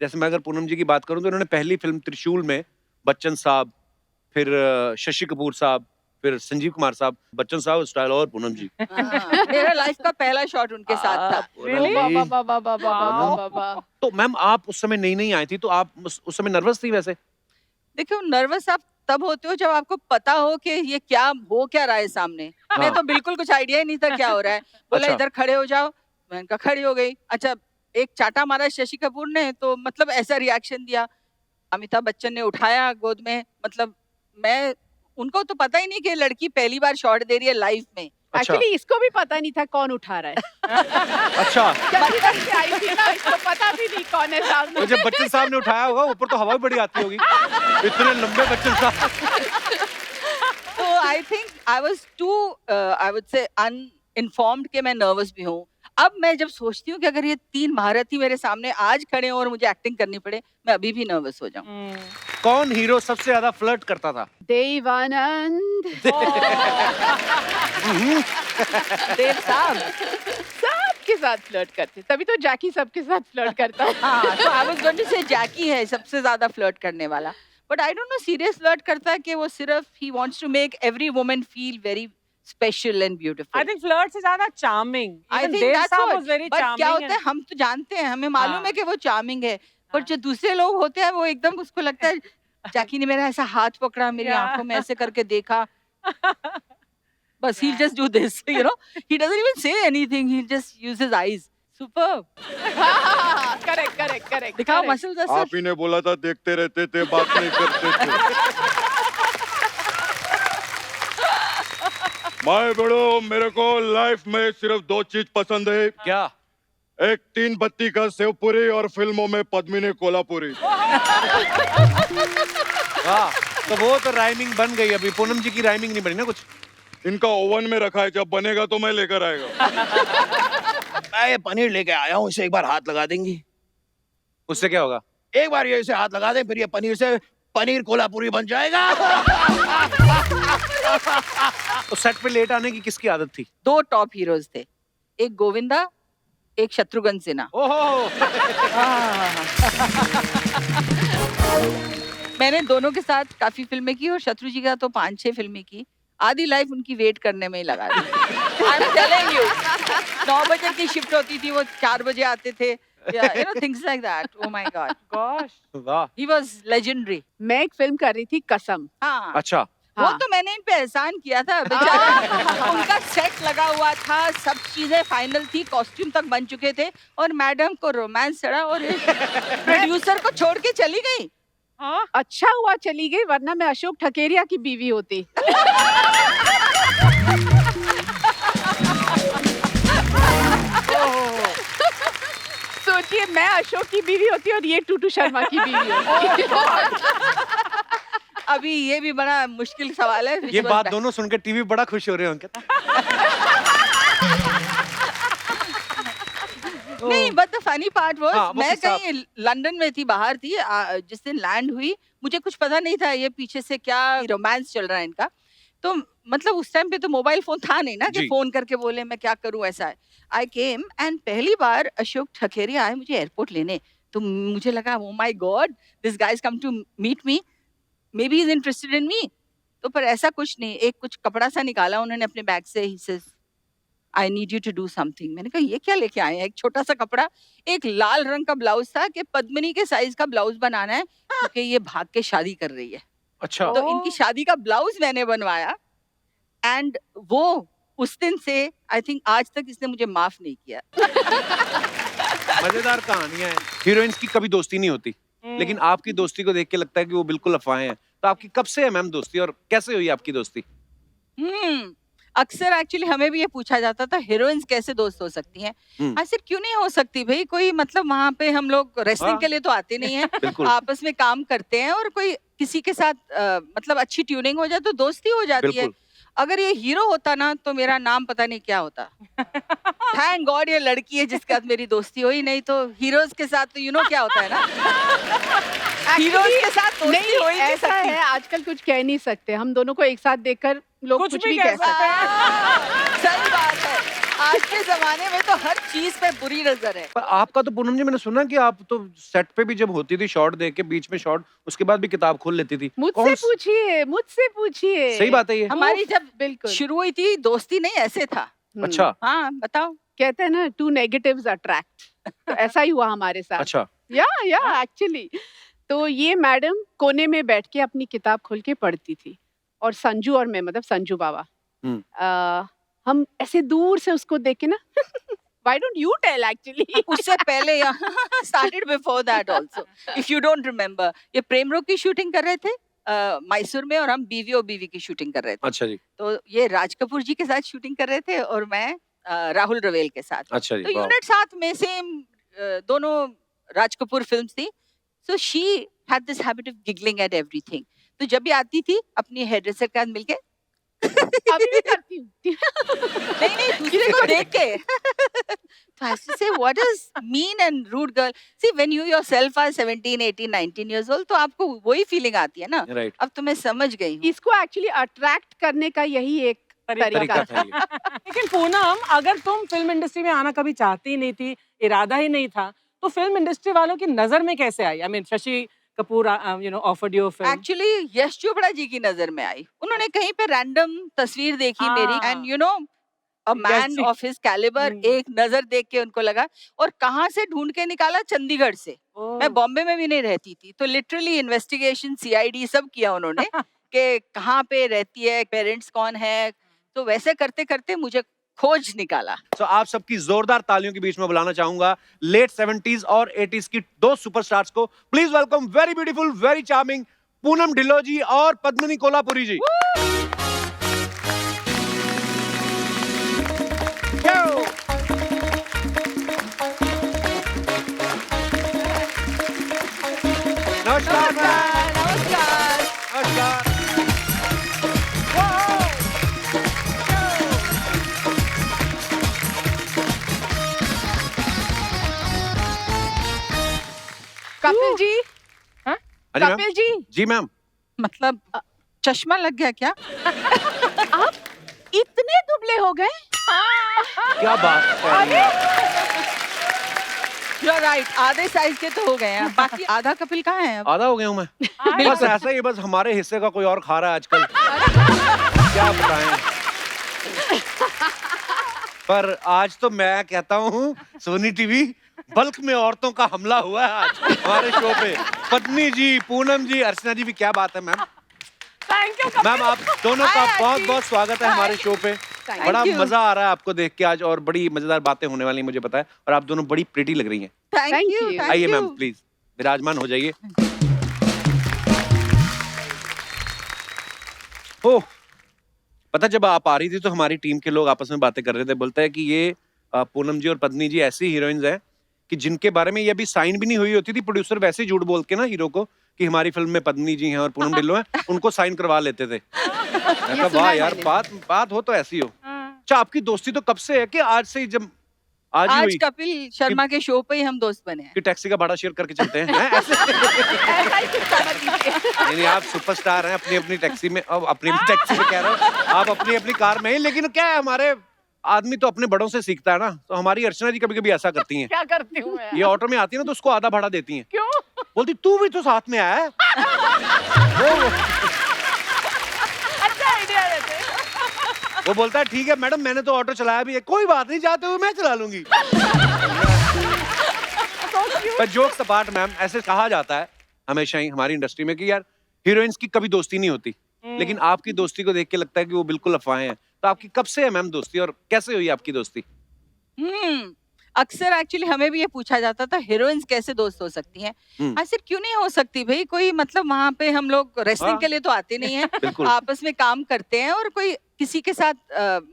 जैसे मैं अगर पूनम जी की बात करूं तो इन्होंने पहली फिल्म त्रिशूल में बच्चन साहब, फिर शशि कपूर साहब, फिर संजीव कुमार साहब, बच्चन साहब स्टाइल और पूनम जी। मेरा लाइफ का पहला शॉट उनके साथ था। तो मैम आप उस समय नई नई आई थी, तो आप उस समय नर्वस थी वैसे? देखो, नर्वस आप तब होते हो जब आपको पता हो कि ये क्या हो क्या रहा है सामने। मैं तो बिल्कुल कुछ आइडिया ही नहीं था क्या हो रहा है। बोला अच्छा। इधर खड़े हो जाओ, मैंने कहा खड़ी हो गई। अच्छा, एक चाटा मारा शशि कपूर ने तो मतलब ऐसा रिएक्शन दिया। अमिताभ बच्चन ने उठाया गोद में, मतलब मैं उनको तो पता ही नहीं कि लड़की पहली बार शॉट दे रही है लाइफ में। अच्छा। एक्चुअली इसको भी पता नहीं था कौन उठा रहा है। अच्छा, जब इधर से आई थी ना, इसको पता भी नहीं कौन है सामने। तो जब बच्चन साहब ने उठाया होगा ऊपर तो हवा भी बड़ी आती होगी, इतने लंबे बच्चन साहब। तो I think I was to I would say uninformed कि मैं नर्वस भी हूँ। अब मैं जब सोचती हूँ कि अगर ये 3 भारतीय मेरे सामने आज खड़े हों और मुझे एक्टिंग करनी पड़े, मैं अभी भी नर्वस हो जाऊँ। कौन हीरो सबसे ज्यादा फ्लर्ट करता था? देवानंद। देव साहब। सबके साथ फ्लर्ट करते, तभी तो जैकी सबके साथ फ्लर्ट करता है। हाँ, तो आई वाज गोइंग टू से जैकी है सबसे ज्यादा फ्लर्ट करने वाला। But I don't know serious flirt करता है कि वो सिर्फ ही wants to make every woman feel very special and beautiful. I think flirt से ज्यादा charming. I Even think Dev that's साहब व्हाट। was very बट क्या charming. होता है, हम तो जानते हैं, हमें मालूम हाँ। है कि वो चार्मिंग है, पर जो दूसरे लोग होते हैं वो एकदम उसको लगता है जैकी ने मेरा ऐसा हाथ पकड़ा, मेरी Yeah. आंखों में ऐसे करके देखा, बस he'll just do this, you know. He doesn't even say anything, he'll just use his eyes. Superb. Correct correct correct. दिखाओ मसल्स आप असर। ही ने बोला था देखते रहते थे, बात नहीं करते थे। माए बड़ो, मेरे को लाइफ में सिर्फ 2 चीज पसंद है। क्या? एक 3 बत्ती का सेवपुरी और फिल्मों में पद्मिनी कोल्हापुरी। हाँ, तो वो तो राइमिंग बन गई। अभी पूनम जी की राइमिंग नहीं बनी ना कुछ? इनका ओवन में रखा है, जब बनेगा तो मैं लेकर आएगा। मैं ये पनीर लेके आया हूँ, इसे एक बार हाथ लगा देंगी? उससे क्या होगा? एक बार ये इसे हाथ लगा दें, फिर ये पनीर से पनीर कोल्हापुरी बन जाएगा। तो सेट पे लेट आने की किसकी आदत थी? 2 टॉप हीरोज थे, एक गोविंदा, एक शत्रुघ्न सिन्हा। ओहो। मैंने दोनों के साथ काफी फिल्में की और शत्रु जी का तो 5-6 फिल्में की। आधी लाइफ उनकी वेट करने में ही लगा दी। I'm telling you, 9 बजे की शिफ्ट होती थी, वो 4 बजे आते थे। Yeah, you know, things like that. Oh my God. Gosh. वाह। He was legendary. मैं एक फिल्म कर रही थी कसम। हाँ, अच्छा। वो हाँ। तो मैंने इन पे एहसान किया था बेचारा। उनका सेट लगा हुआ था, सब चीजें फाइनल थी, कॉस्ट्यूम तक बन चुके थे और मैडम को रोमांस चढ़ा और प्रोड्यूसर को छोड़ के चली गई। हाँ? अच्छा हुआ चली गई, वरना मैं अशोक ठकेरिया की बीवी होती। सोचिए, मैं अशोक की बीवी होती और ये टूटू शर्मा की बीवी होती। अभी ये भी बड़ा मुश्किल सवाल है। ये बात दोनों सुन के टीवी बड़ा खुश हो रहे हैं अंकित। नहीं, but the funny part was, हाँ, वो मैं किस्सा- कहीं लंदन में थी, बाहर थी, जिस दिन लैंड हुई मुझे कुछ पता नहीं था ये पीछे से क्या रोमांस चल रहा है इनका। तो मतलब उस टाइम पे तो मोबाइल फोन था नहीं ना कि जी। फोन करके बोले मैं क्या करूं, ऐसा है। आई केम एंड पहली बार अशोक ठकेरिया आए मुझे एयरपोर्ट लेने, तो मुझे लगा oh my god, this guy is come to meet me, maybe is interested in me. तो पर ऐसा कुछ नहीं, एक कुछ कपड़ा सा निकाला उन्होंने अपने बैग से, ही says I need you to do something. मैंने कहा ये क्या लेके आए हैं? एक छोटा सा कपड़ा, एक लाल रंग का ब्लाउज था कि पद्मिनी के साइज का ब्लाउज बनाना है क्योंकि ये भाग के शादी कर रही है। अच्छा। तो इनकी शादी का ब्लाउज मैंने बनवाया एंड वो उस दिन से आई थिंक आज तक इसने मुझे माफ नहीं किया। मजेदार कहानियां हैं। हीरोइंस की कभी दोस्ती नहीं होती, लेकिन आपकी दोस्ती को देख के लगता है कि वो बिल्कुल अफवाहें हैं। तो आपकी कब से है मैम दोस्ती और कैसे हुई आपकी दोस्ती? अक्सर एक्चुअली हमें भी ये पूछा जाता था हीरोइंस कैसे दोस्त हो सकती हैं। ऐसे क्यों नहीं हो सकती भाई, कोई मतलब वहाँ पे हम लोग रेसलिंग हाँ। के लिए तो आते नहीं हैं, बिल्कुल। आपस में काम करते हैं और कोई किसी के साथ मतलब अच्छी ट्यूनिंग हो जाए तो दोस्ती हो जाती है। बिल्कुल। अगर ये हीरो होता ना तो मेरा नाम पता नहीं क्या होता। थैंक गॉड ये लड़की है जिसके साथ मेरी दोस्ती हुई, नहीं तो हीरोज के साथ तो यू नो क्या होता है ना, हीरोज के साथ दोस्ती नहीं, हो ही नहीं ऐसा सकती। है, आजकल कुछ कह नहीं सकते। हम दोनों को एक साथ देखकर लोग कुछ कुछ भी भी कह कह सकते हैं। सही बात है, आज के जमाने में तो हर चीज पे बुरी नजर है। पर आपका तो पूनम जी मैंने सुना कि आप तो सेट पे भी जब होती थी शॉट देख के बीच में शॉट उसके बाद भी किताब खोल लेती थी। मुझसे पूछिए। सही बात है ये। हमारी जब बिल्कुल शुरू हुई थी दोस्ती नहीं ऐसे था। अच्छा हाँ बताओ। कहते हैं ना टू नेगेटिव्स अट्रैक्ट, तो ऐसा ही हुआ हमारे साथ। अच्छा या एक्चुअली तो ये मैडम कोने में बैठ के अपनी किताब खोल के पढ़ती थी और संजू और मैं, मतलब संजू बाबा, हम ऐसे दूर से उसको देख के ना Why don't you tell actually? उससे पहले started before that also. If you don't remember, ये प्रेम रोग की शूटिंग कर रहे थे मैसूर में और हम बीवी और बीवी की शूटिंग कर रहे थे। अच्छा जी। तो ये राज कपूर जी के साथ शूटिंग कर रहे थे और मैं राहुल रवेल के साथ। अच्छा जी। तो यूनिट साथ में सेम दोनों राज कपूर फिल्म्स थी। So she had this habit of giggling at everything. तो जब भी आती थी अपनी हेयर ड्रेसर के साथ मिलके अभी भी करती हूँ। नहीं दूसरे को देख के तो I used to say what is mean and rude girl. See when you yourself are 17, 18, 19 years old तो आपको वही फीलिंग आती है ना। राइट। अब तो मैं समझ गई हूँ। इसको एक्चुअली अट्रैक्ट करने का यही एक तरीका था ये। लेकिन पूनम, अगर तुम फिल्म इंडस्ट्री में आना कभी चाहती ही नहीं थी, इरादा ही नहीं था, तो फिल्म इंडस्ट्री वालों की नजर में कैसे आई? I mean Shashi Kapoor offered you film. Actually Yash Chopra ji की नजर में आई। उन्होंने कहीं पे रैंडम तस्वीर देखी मेरी and you know a man of his calibre, एक नजर देख के उनको लगा और कहाँ से ढूंढ के निकाला, चंडीगढ़ से। मैं बॉम्बे में भी नहीं रहती थी तो लिटरली इन्वेस्टिगेशन सीआईडी सब किया उन्होंने कि कहाँ पे रहती है, पेरेंट्स कौन है। तो वैसे करते करते मुझे खोज निकाला। तो आप सबकी जोरदार तालियों के बीच में बुलाना चाहूंगा लेट 70s और 80s की दो सुपरस्टार्स को। Please welcome very beautiful very charming Poonam Dhillon ji और पद्मिनी कोल्हापुरी जी। नमस्कार मैम। नमस्कार। नमस्कार। कपिल जी, हाँ जी मैम। कपिल जी, जी मैम। मतलब चश्मा लग गया क्या? आप इतने दुबले हो गए? क्या बात कर रही हैं? You're right, आधे साइज के तो हो गए हैं। बाकी आधा कपिल कहाँ है अब? आधा हो गया हूँ मैं। बस ऐसा ही, बस हमारे हिस्से का कोई और खा रहा है आजकल। क्या बताएं। पर आज तो मैं कहता हूँ सोनी टीवी बल्क में औरतों का हमला हुआ है आज हमारे शो पे। पत्नी जी, पूनम जी, अर्चना जी भी। क्या बात है मैम। थैंक यू मैम आप दोनों का बहुत बहुत स्वागत है हमारे शो पे। बड़ा मजा आ रहा है आपको देख के आज और बड़ी मजेदार बातें होने वाली मुझे पता है। और आप दोनों बड़ी प्रिटी लग रही हैं। Thank you. आइए मैम प्लीज विराजमान हो जाइए। ओह पता जब आप आ रही थी तो हमारी टीम के लोग आपस में बातें कर रहे थे। बोलते हैं कि ये पूनम जी और पत्नी जी ऐसी हीरोइंस हैं कि जिनके बारे में ये अभी साइन भी नहीं हुई होती थी, प्रोड्यूसर वैसे ही झूठ बोल के ना हीरो को कि हमारी फिल्म में पत्नी जी हैं और पूनम ढिल्लों हैं, उनको साइन करवा लेते थे। मैं कहा वाह यार, बात हो तो ऐसी हो। अच्छा आपकी दोस्ती तो कब से है कि आज से ही? जब आज ही आज हुई कपिल शर्मा के शो पे ही हम दोस्त बने हैं। कि टैक्सी का भाड़ा शेयर करके चलते हैं? ऐसे नहीं आप सुपरस्टार हैं अपनी अपनी टैक्सी में। अब अपनी टैक्सी में कह रहा हूँ, आप अपनी अपनी कार में ही। लेकिन क्या है, हमारे आदमी तो अपने बड़ों से सीखता है ना। तो हमारी अर्चना जी कभी कभी ऐसा करती हैं। क्या करती हूँ मैं? ये ऑटो में आती है ना तो उसको आधा भाड़ा देती हैं। क्यों? बोलती तू भी तो साथ में आया है। अच्छा आइडिया देते। वो बोलता है ठीक है मैडम मैंने तो ऑटो चलाया भी है, कोई बात नहीं, जाते हुए मैं चला लूंगी। पर जोक्स अपार्ट मैम, ऐसे कहा जाता है हमेशा ही हमारी इंडस्ट्री में कि यार हीरोइंस की कभी दोस्ती नहीं होती, लेकिन आपकी दोस्ती को देख के लगता है कि वो बिल्कुल अफवाहें हैं। तो आपकी कब से है मैम दोस्ती और कैसे हुई आपकी दोस्ती? अक्सर एक्चुअली हमें भी ये पूछा जाता था हीरोइंस कैसे दोस्त हो सकती हैं। ऐसे क्यों नहीं हो सकती भाई? कोई मतलब वहाँ पे हम लोग रेसलिंग के लिए तो आते नहीं हैं, आपस में काम करते हैं और कोई किसी के साथ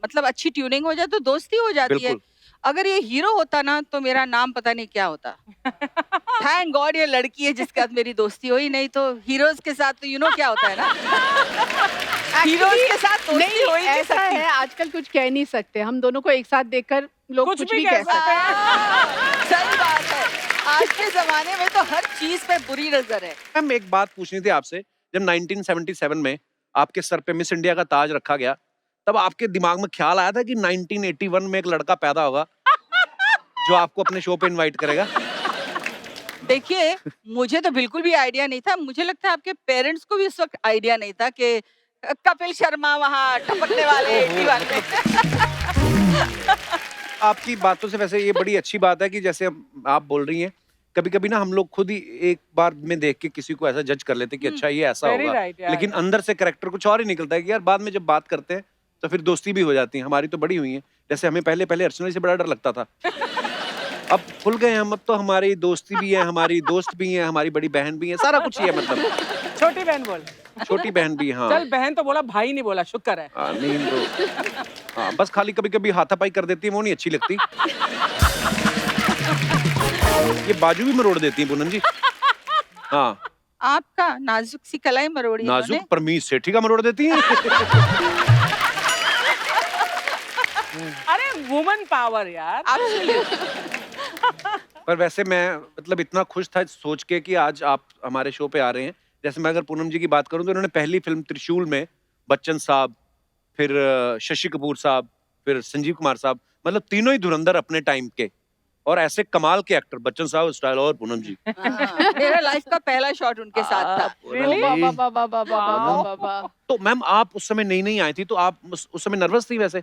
मतलब अच्छी ट्यूनिंग हो जाए तो दोस्ती हो जाती है। अगर ये हीरो होता ना तो मेरा नाम पता नहीं क्या होता। थैंक गॉड ये लड़की है जिसके साथ मेरी दोस्ती हुई, नहीं तो हीरोज के साथ तो यू नो क्या होता है ना। हीरोज के साथ दोस्ती हो ही नहीं ऐसा सकती। है, आजकल कुछ कह नहीं सकते। हम दोनों को एक साथ देखकर लोग कुछ भी कह सकते हैं। सही बात है, आज के जमाने में तो हर चीज पे बुरी नजर है। मैम एक बात पूछनी थी आपसे, जब 1977 में आपके सर पे मिस इंडिया का ताज रखा गया, तब आपके दिमाग में ख्याल आया था कि 1981 में एक लड़का पैदा होगा जो आपको अपने शो पे इनवाइट करेगा? देखिए, मुझे तो बिल्कुल भी आइडिया नहीं था। मुझे लगता है आपके पेरेंट्स को भी उस वक़्त आइडिया नहीं था कि कपिल शर्मा वहाँ टपकने वाले, ओहो, 81 में। आपकी बातों से वैसे ये बड़ी अच्छी बात है कि जैसे आप बोल रही हैं, कभी-कभी ना हम लोग खुद ही एक बार में देख के किसी को ऐसा जज कर लेते हैं कि अच्छा ये ऐसा Very होगा, right, yeah, लेकिन yeah. अंदर से कैरेक्टर कुछ और ही निकलता है कि यार बाद में जब बात करते हैं तो फिर दोस्ती भी हो जाती है। हमारी तो बड़ी हुई है, जैसे हमें पहले अर्चना से बड़ा डर लगता था, अब खुल गए हम, अब तो हमारी दोस्ती भी है, हमारी दोस्त भी है, हमारी बड़ी बहन भी है, सारा कुछ ही है मतलब। छोटी बहन बोल। छोटी बहन भी, हाँ। चल बहन तो बोला, भाई नहीं बोला, शुक्र है। नहीं तो हाँ, बस खाली कभी-कभी हाथापाई कर देती है, वो नहीं अच्छी लगती। ये बाजू भी मरोड़ देती है पूनम जी। हाँ, आपका नाजुक सी कलाई मरोड़ी नाजुक इन्होंने। परमीश सेठी का मरोड़ देती हैं। अरे वुमन पावर यार। पर वैसे मैं मतलब इतना खुश था सोच के कि आज आप हमारे शो पे आ रहे हैं। जैसे मैं अगर पूनम जी की बात करूं तो उन्होंने पहली फिल्म त्रिशूल में बच्चन साहब, फिर शशि कपूर साहब, फिर संजीव कुमार साहब, मतलब तीनों ही धुरंधर अपने टाइम के, और ऐसे कमाल के एक्टर बच्चन साहब स्टाइल और पूनम जी। हाँ, मेरा लाइफ का पहला शॉट उनके साथ था। Really? बाबा। तो मैम आप उस समय नई आई थी, तो आप उस समय नर्वस थी वैसे?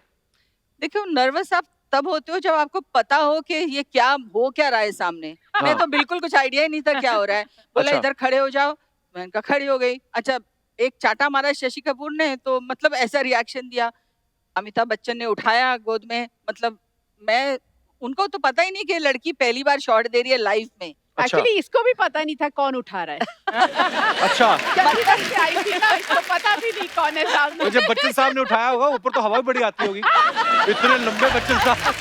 देखियो, नर्वस आप तब होते हो जब आपको पता हो कि ये क्या हो क्या रहा है सामने। मैं हाँ। तो बिल्कुल कुछ आइडिया ही नहीं था क्या हो रहा है। बोला अच्छा। इधर खड़े हो जाओ, मैंने कहा खड़ी हो गई। अच्छा, एक चाटा मारा शशि कपूर ने तो मतलब ऐसा रिएक्शन दिया। अमिताभ बच्चन ने उठाया गोद में, मतलब मैं उनको तो पता ही नहीं कि लड़की पहली बार शॉट दे रही है लाइफ में। अच्छा। एक्चुअली इसको भी पता नहीं था कौन उठा रहा है। अच्छा, बचपन से आई थी ना, इसको पता भी नहीं कौन है तो सामने। जब बच्चन साहब ने उठाया होगा ऊपर तो हवा भी बड़ी आती होगी, इतने लंबे बच्चन साहब।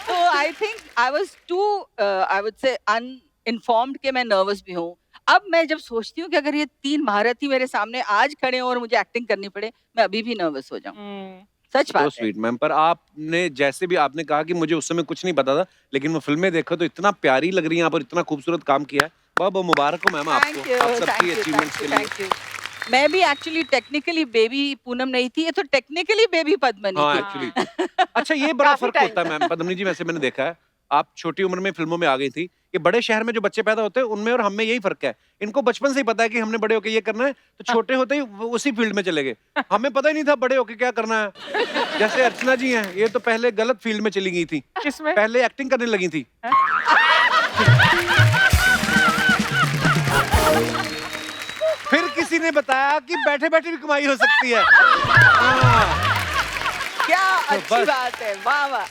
तो I think I was to I would say uninformed कि मैं नर्वस भी हूँ। अब मैं जब सोचती हूँ कि अगर ये तीन भारतीय मेरे सामने आज खड़े हों और मुझे एक्टिंग करनी पड़े, मैं अभी भी नर्वस हो जाऊँ। सच तो बात है। स्वीट मैम, पर आपने जैसे भी आपने कहा कि मुझे उस समय कुछ नहीं पता था, लेकिन वो फिल्में देखो तो इतना प्यारी लग रही हैं आप और इतना खूबसूरत काम किया है। बहुत बहुत मुबारक हो मैम थैंक आपको, यू, आप थैंक सबकी यू, अचीवमेंट्स के लिए। Thank you. मैं भी एक्चुअली टेक्निकली बेबी पूनम नहीं थी, ये तो टेक्निकली बेबी पद्मनी हाँ थी। एक्चुअली। अच्छा, ये बड़ा काफी फर्क time होता है मैम पद्मनी जी, वैसे मैंने देखा है आप छोटी उम्र में फिल्मों में आ गई थी। ये बड़े शहर में जो बच्चे पैदा होते हैं उनमें और हम में यही फर्क है, इनको बचपन से ही पता है कि हमने बड़े होके ये करना है, तो छोटे होते ही वो उसी फील्ड में चले गए। हमें पता ही नहीं था बड़े होके क्या करना है। जैसे अर्चना जी हैं, ये तो पहले गलत फील्ड में चली गई थी, किसमें? पहले एक्टिंग करने लगी थी। फिर किसी ने बताया कि बैठे बैठे भी कमाई हो सकती है। हाँ। क्या तो अच्छी बस। बात है, वाह वाह।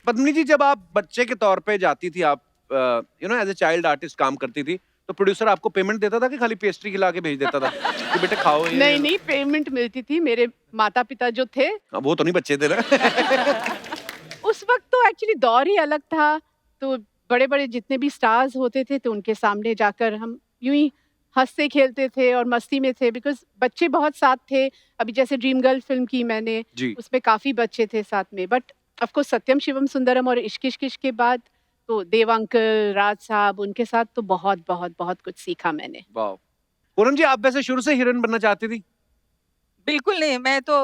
पद्मिनी जी, जब आप बच्चे के तौर पे जाती थी, आप you know as a child artist काम करती थी, तो प्रोड्यूसर आपको पेमेंट देता था कि खाली पेस्ट्री खिला के भेज देता था कि बेटे खाओ ये? नहीं नहीं, पेमेंट मिलती थी। मेरे माता पिता जो थे वो तो नहीं बच्चे थे ना। उस वक्त तो एक्चुअली दौर ही अलग था, तो बड़े बड़े जितने भी स्टार्स होते थे तो उनके सामने जाकर हम यूं ही हंसते खेलते थे और मस्ती में थे, बिकॉज बच्चे बहुत साथ थे। अभी जैसे ड्रीम गर्ल फिल्म की मैंने, जी। उसमें काफी बच्चे थे साथ में, बट ऑफ कोर्स सत्यम शिवम सुंदरम और इश्क इश्क इश्क के बाद तो देव अंकल, राज साहब, उनके साथ तो बहुत बहुत बहुत कुछ सीखा मैंने। वाह। पूनम जी, आप वैसे शुरू से हीरोइन बनना चाहती थी? बिल्कुल नहीं, मैं तो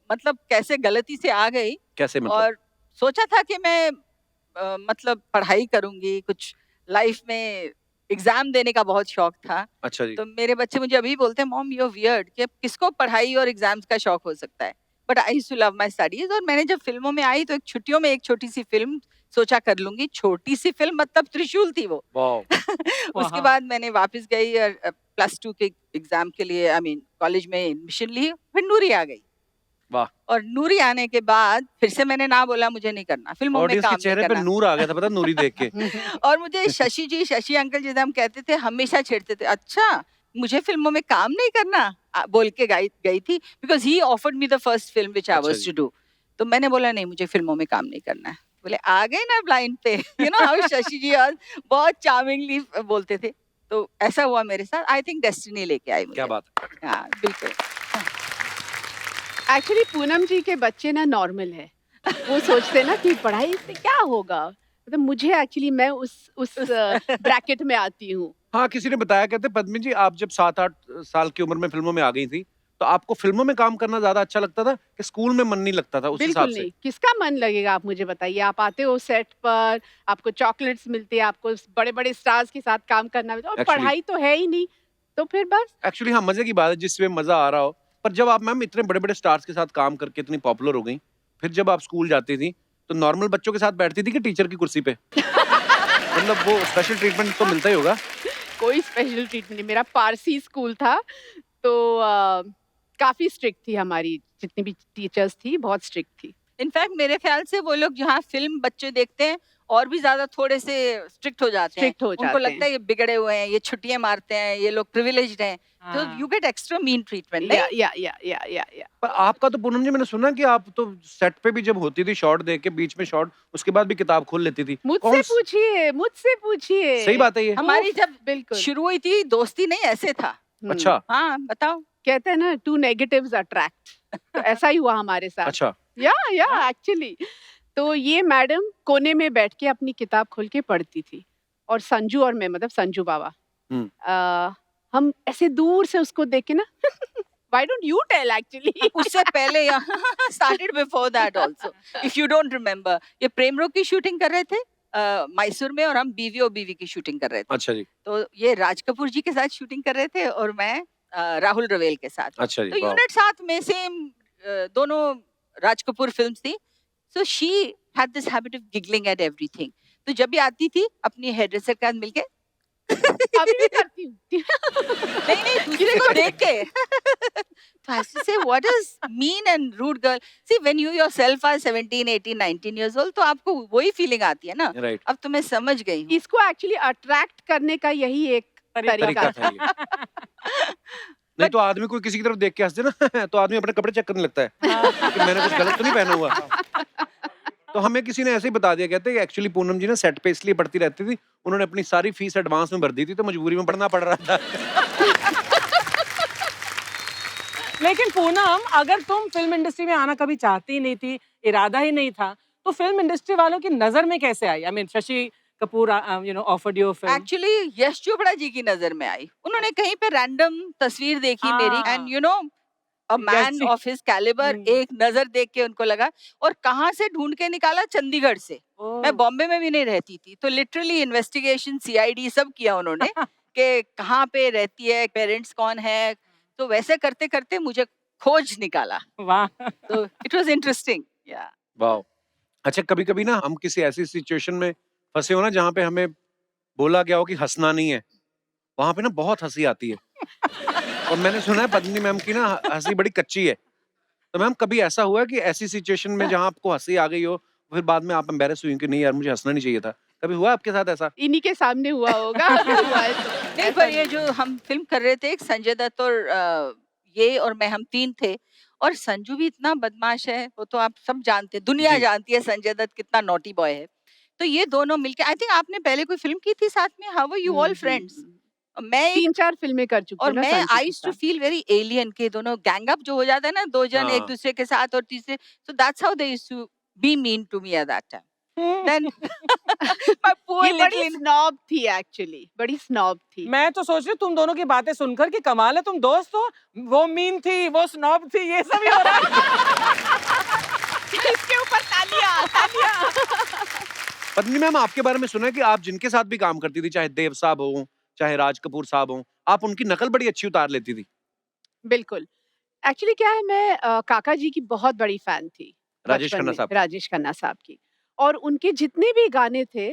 मतलब कैसे गलती से आ गई कैसे मतलब? और सोचा था कि मैं मतलब पढ़ाई करूंगी, कुछ लाइफ में एग्जाम देने का बहुत शौक था। अच्छा जी। तो मेरे बच्चे मुझे अभी बोलते हैं, मॉम यू आर वियर्ड, कि किसको पढ़ाई और एग्जाम्स का शौक हो सकता है, but I used to love my studies. और मैंने जब फिल्मों में आई तो एक छुट्टियों में एक छोटी सी फिल्म सोचा कर लूंगी। छोटी सी फिल्म मतलब त्रिशूल थी वो। वाह। उसके बाद मैंने वापस गई और +2 के एग्जाम के लिए आई मीन कॉलेज में एडमिशन ली, फिर नूरी आ गई। वाह। और नूरी आने के बाद फिर से मैंने ना बोला मुझे नहीं करना, फिल्मों में ऑडियंस के काम नहीं चेहरे पे करना। नूर आ गया था, पता नूरी देख के। और मुझे शशि अंकल जिसे हम कहते थे हमेशा छेड़ते थे, अच्छा मुझे फिल्मों में काम नहीं करना बोल के गई थी, because he offered me the first film which I अच्छा वाज जी। To do. तो मैंने बोला नहीं, मुझे फिल्मों में काम नहीं करना है। बोले आ गए ना ब्लाइंड पे। यू नो हाउ शशि जी बहुत चार्मिंगली बोलते थे। तो ऐसा हुआ मेरे साथ। आई थिंक डेस्टिनी लेके आई मुझे। क्या बात। हाँ बिल्कुल। एक्चुअली पूनम जी के बच्चे ना नॉर्मल है, वो सोचते हैं ना कि पढ़ाई से क्या होगा, मतलब मुझे एक्चुअली मैं उस ब्रैकेट में आती हूँ। हाँ, किसी ने बताया, कहते पद्मिनी जी आप जब 7-8 साल की उम्र में फिल्मों में आ गई थी, तो आपको फिल्मों में काम करना ज्यादा अच्छा लगता था कि स्कूल में मन नहीं लगता था उस हिसाब बिल्कुल से? नहीं, किसका मन लगेगा आप मुझे बताइए। आप आते हो सेट पर, आपको चॉकलेट्स मिलती है, आपको बड़े बड़े स्टार्स के साथ काम करना मिलता है, और Actually- पढ़ाई तो है ही नहीं, तो फिर बस एक्चुअली हाँ, मजे की बात है जिसमें मजा आ रहा हो। पर जब आप मैम इतने बड़े बड़े स्टार्स के साथ काम करके इतनी पॉपुलर हो गई, फिर जब आप स्कूल जाती थी तो नॉर्मल बच्चों के साथ बैठती थी कि टीचर की कुर्सी पे? मतलब वो स्पेशल ट्रीटमेंट तो मिलता ही होगा। कोई स्पेशल ट्रीटमेंट नहीं। मेरा पारसी स्कूल था, तो काफी स्ट्रिक्ट थी हमारी जितनी भी टीचर्स थी, बहुत स्ट्रिक्ट थी। इनफैक्ट मेरे ख्याल से वो लोग जहाँ फिल्म बच्चे देखते हैं और भी ज्यादा थोड़े से स्ट्रिक्ट हो जाते हैं। स्ट्रिक्ट हो उनको जाते लगता है ये बिगड़े हुए हैं, ये छुट्टियां मारते हैं, ये लोग प्रिविलेज्ड हैं, तो हाँ। You get extra mean treatment. या पर आपका तो पूनम जी मैंने सुना कि आप तो सेट पे भी जब होती थी शॉट देख के बीच में शॉट, उसके बाद भी किताब खोल लेती थी। मुझसे पूछिए। सही बात है ये। हमारी जब बिल्कुल। शुरू हुई थी दोस्ती नहीं ऐसे था। अच्छा हाँ बताओ। कहते हैं ना, टू नेगेटिव्स अट्रैक्ट, तो ऐसा ही हुआ हमारे साथ। अच्छा या एक्चुअली तो ये मैडम कोने में बैठ के अपनी किताब खोल के पढ़ती थी, और संजू और मैं, मतलब संजू बाबा, हम ऐसे दूर से उसको देख के ना why don't you tell actually. उससे पहले started before that also, if you don't remember. ये प्रेम रोग की शूटिंग कर रहे थे मैसूर में, और हम बीवी और बीवी की शूटिंग कर रहे थे। अच्छा जी। तो ये राज कपूर जी के साथ शूटिंग कर रहे थे और मैं राहुल रवेल के साथ। अच्छा जी। तो वाह। यूनिट साथ में सेम, दोनों राज कपूर फिल्म्स थी। So she had this habit of giggling at everything. तो जब भी आती थी अपनी हेयर ड्रेसर के साथ मिलके अभी भी करती हूँ। नहीं दूसरे को देख के तो I used to say what is mean and rude girl. See when you yourself are 17, 18, 19 years old, तो आपको वही फीलिंग आती है ना। राइट। अब तो मैं समझ गई हूँ। इसको एक्चुअली अट्रैक्ट करने का यही एक तरीका तरीका था ये। नहीं तो आदमी कोई किसी की तरफ देख के हंस दे ना तो आदमी अपने कपड़े चेक करने लगता है कि मैंने कुछ गलत तो नहीं पहना हुआ। तो हमें किसी ने ऐसे ही बता दिया, कहते हैं एक्चुअली पूनम जी ना सेट पे इसलिए पढ़ती रहती थी, उन्होंने अपनी सारी फीस एडवांस में भर दी थी तो मजबूरी में पढ़ना पड़ रहा था। लेकिन पूनम, अगर तुम फिल्म इंडस्ट्री में आना कभी चाहती ही नहीं थी, इरादा ही नहीं था, तो फिल्म इंडस्ट्री वालों की नजर में कैसे आई? I mean Shashi Kapoor offered you film. Actually Yash Chopra ji की नजर में आई। उन्होंने कहीं पे रैंडम तस्वीर देखी मेरी, and you know a man जी। ऑफ हिज कैलिबर, एक नजर देख के उनको लगा। और कहाँ से ढूंढ के निकाला? चंडीगढ़ से। मैं बॉम्बे में भी नहीं रहती थी, तो लिटरली इन्वेस्टिगेशन सीआईडी सब किया उन्होंने कि कहाँ पे रहती है, पेरेंट्स कौन है। तो वैसे करते करते मुझे खोज निकाला। वाह। तो इट वाज इंटरेस्टिंग। या वाह। अच्छा कभी कभी ना हम किसी ऐसी सिचुएशन में फंसे हो ना जहाँ पे हमें बोला गया हो कि हंसना नहीं है, वहां पे ना बहुत हंसी आती है। और मैंने सुना है पद्मिनी मैम की ना हंसी बड़ी कच्ची है। तो मैम कभी ऐसा हुआ है कि ऐसी सिचुएशन में जहाँ आपको हंसी आ गई हो, फिर बाद में आप एम्बैरेस हुई कि नहीं यार मुझे हंसना नहीं चाहिए था? कभी हुआ आपके साथ ऐसा? इन्हीं के सामने हुआ होगा। हुआ है तो। नहीं, पर ये जो हम फिल्म कर रहे थे, एक संजय दत्त और ये और मैं, हम 3 थे। और संजू भी इतना बदमाश है, वो तो आप सब जानते हैं, दुनिया जी। जानती है संजय दत्त कितना नॉटी बॉय है। तो ये दोनों मिलके, आई थिंक आपने पहले कोई फिल्म की थी साथ में, how were you all friends? मैं 3-4 फिल्में कर चुकी और हूँ ना मैं संजू आई के यूज्ड टू साथ। फील वेरी एलियन के दोनों गैंग अप जो हो जाता है ना, 2 जन एक हाँ। दूसरे के साथ और तीसरे, so that's how they used to be mean to me at that time. Then my poor ये बड़ी लिटिल, स्नॉब थी एक्चुअली, बड़ी स्नॉब थी। मैं तो सोच रही हूँ तुम दोनों की बातें सुनकर कि कमाल है, तुम दोस्त हो, वो मीन थी, वो स्नॉब थी, ये सब ही हो रहा है। इसके ऊपर तालियां, तालियां। पद्मिनी मैम आपके बारे में सुना है कि आप जिनके साथ भी काम करती थी, चाहे देव साहब हो चाहे राज कपूर साहब हो, आप उनकी नकल बड़ी अच्छी उतार लेती थी। बिल्कुल। एक्चुअली क्या है, मैं काका जी की बहुत बड़ी फैन थी। राजेश बचपन खन्ना में, साहब। राजेश खन्ना साहब की। और उनके जितने भी गाने थे,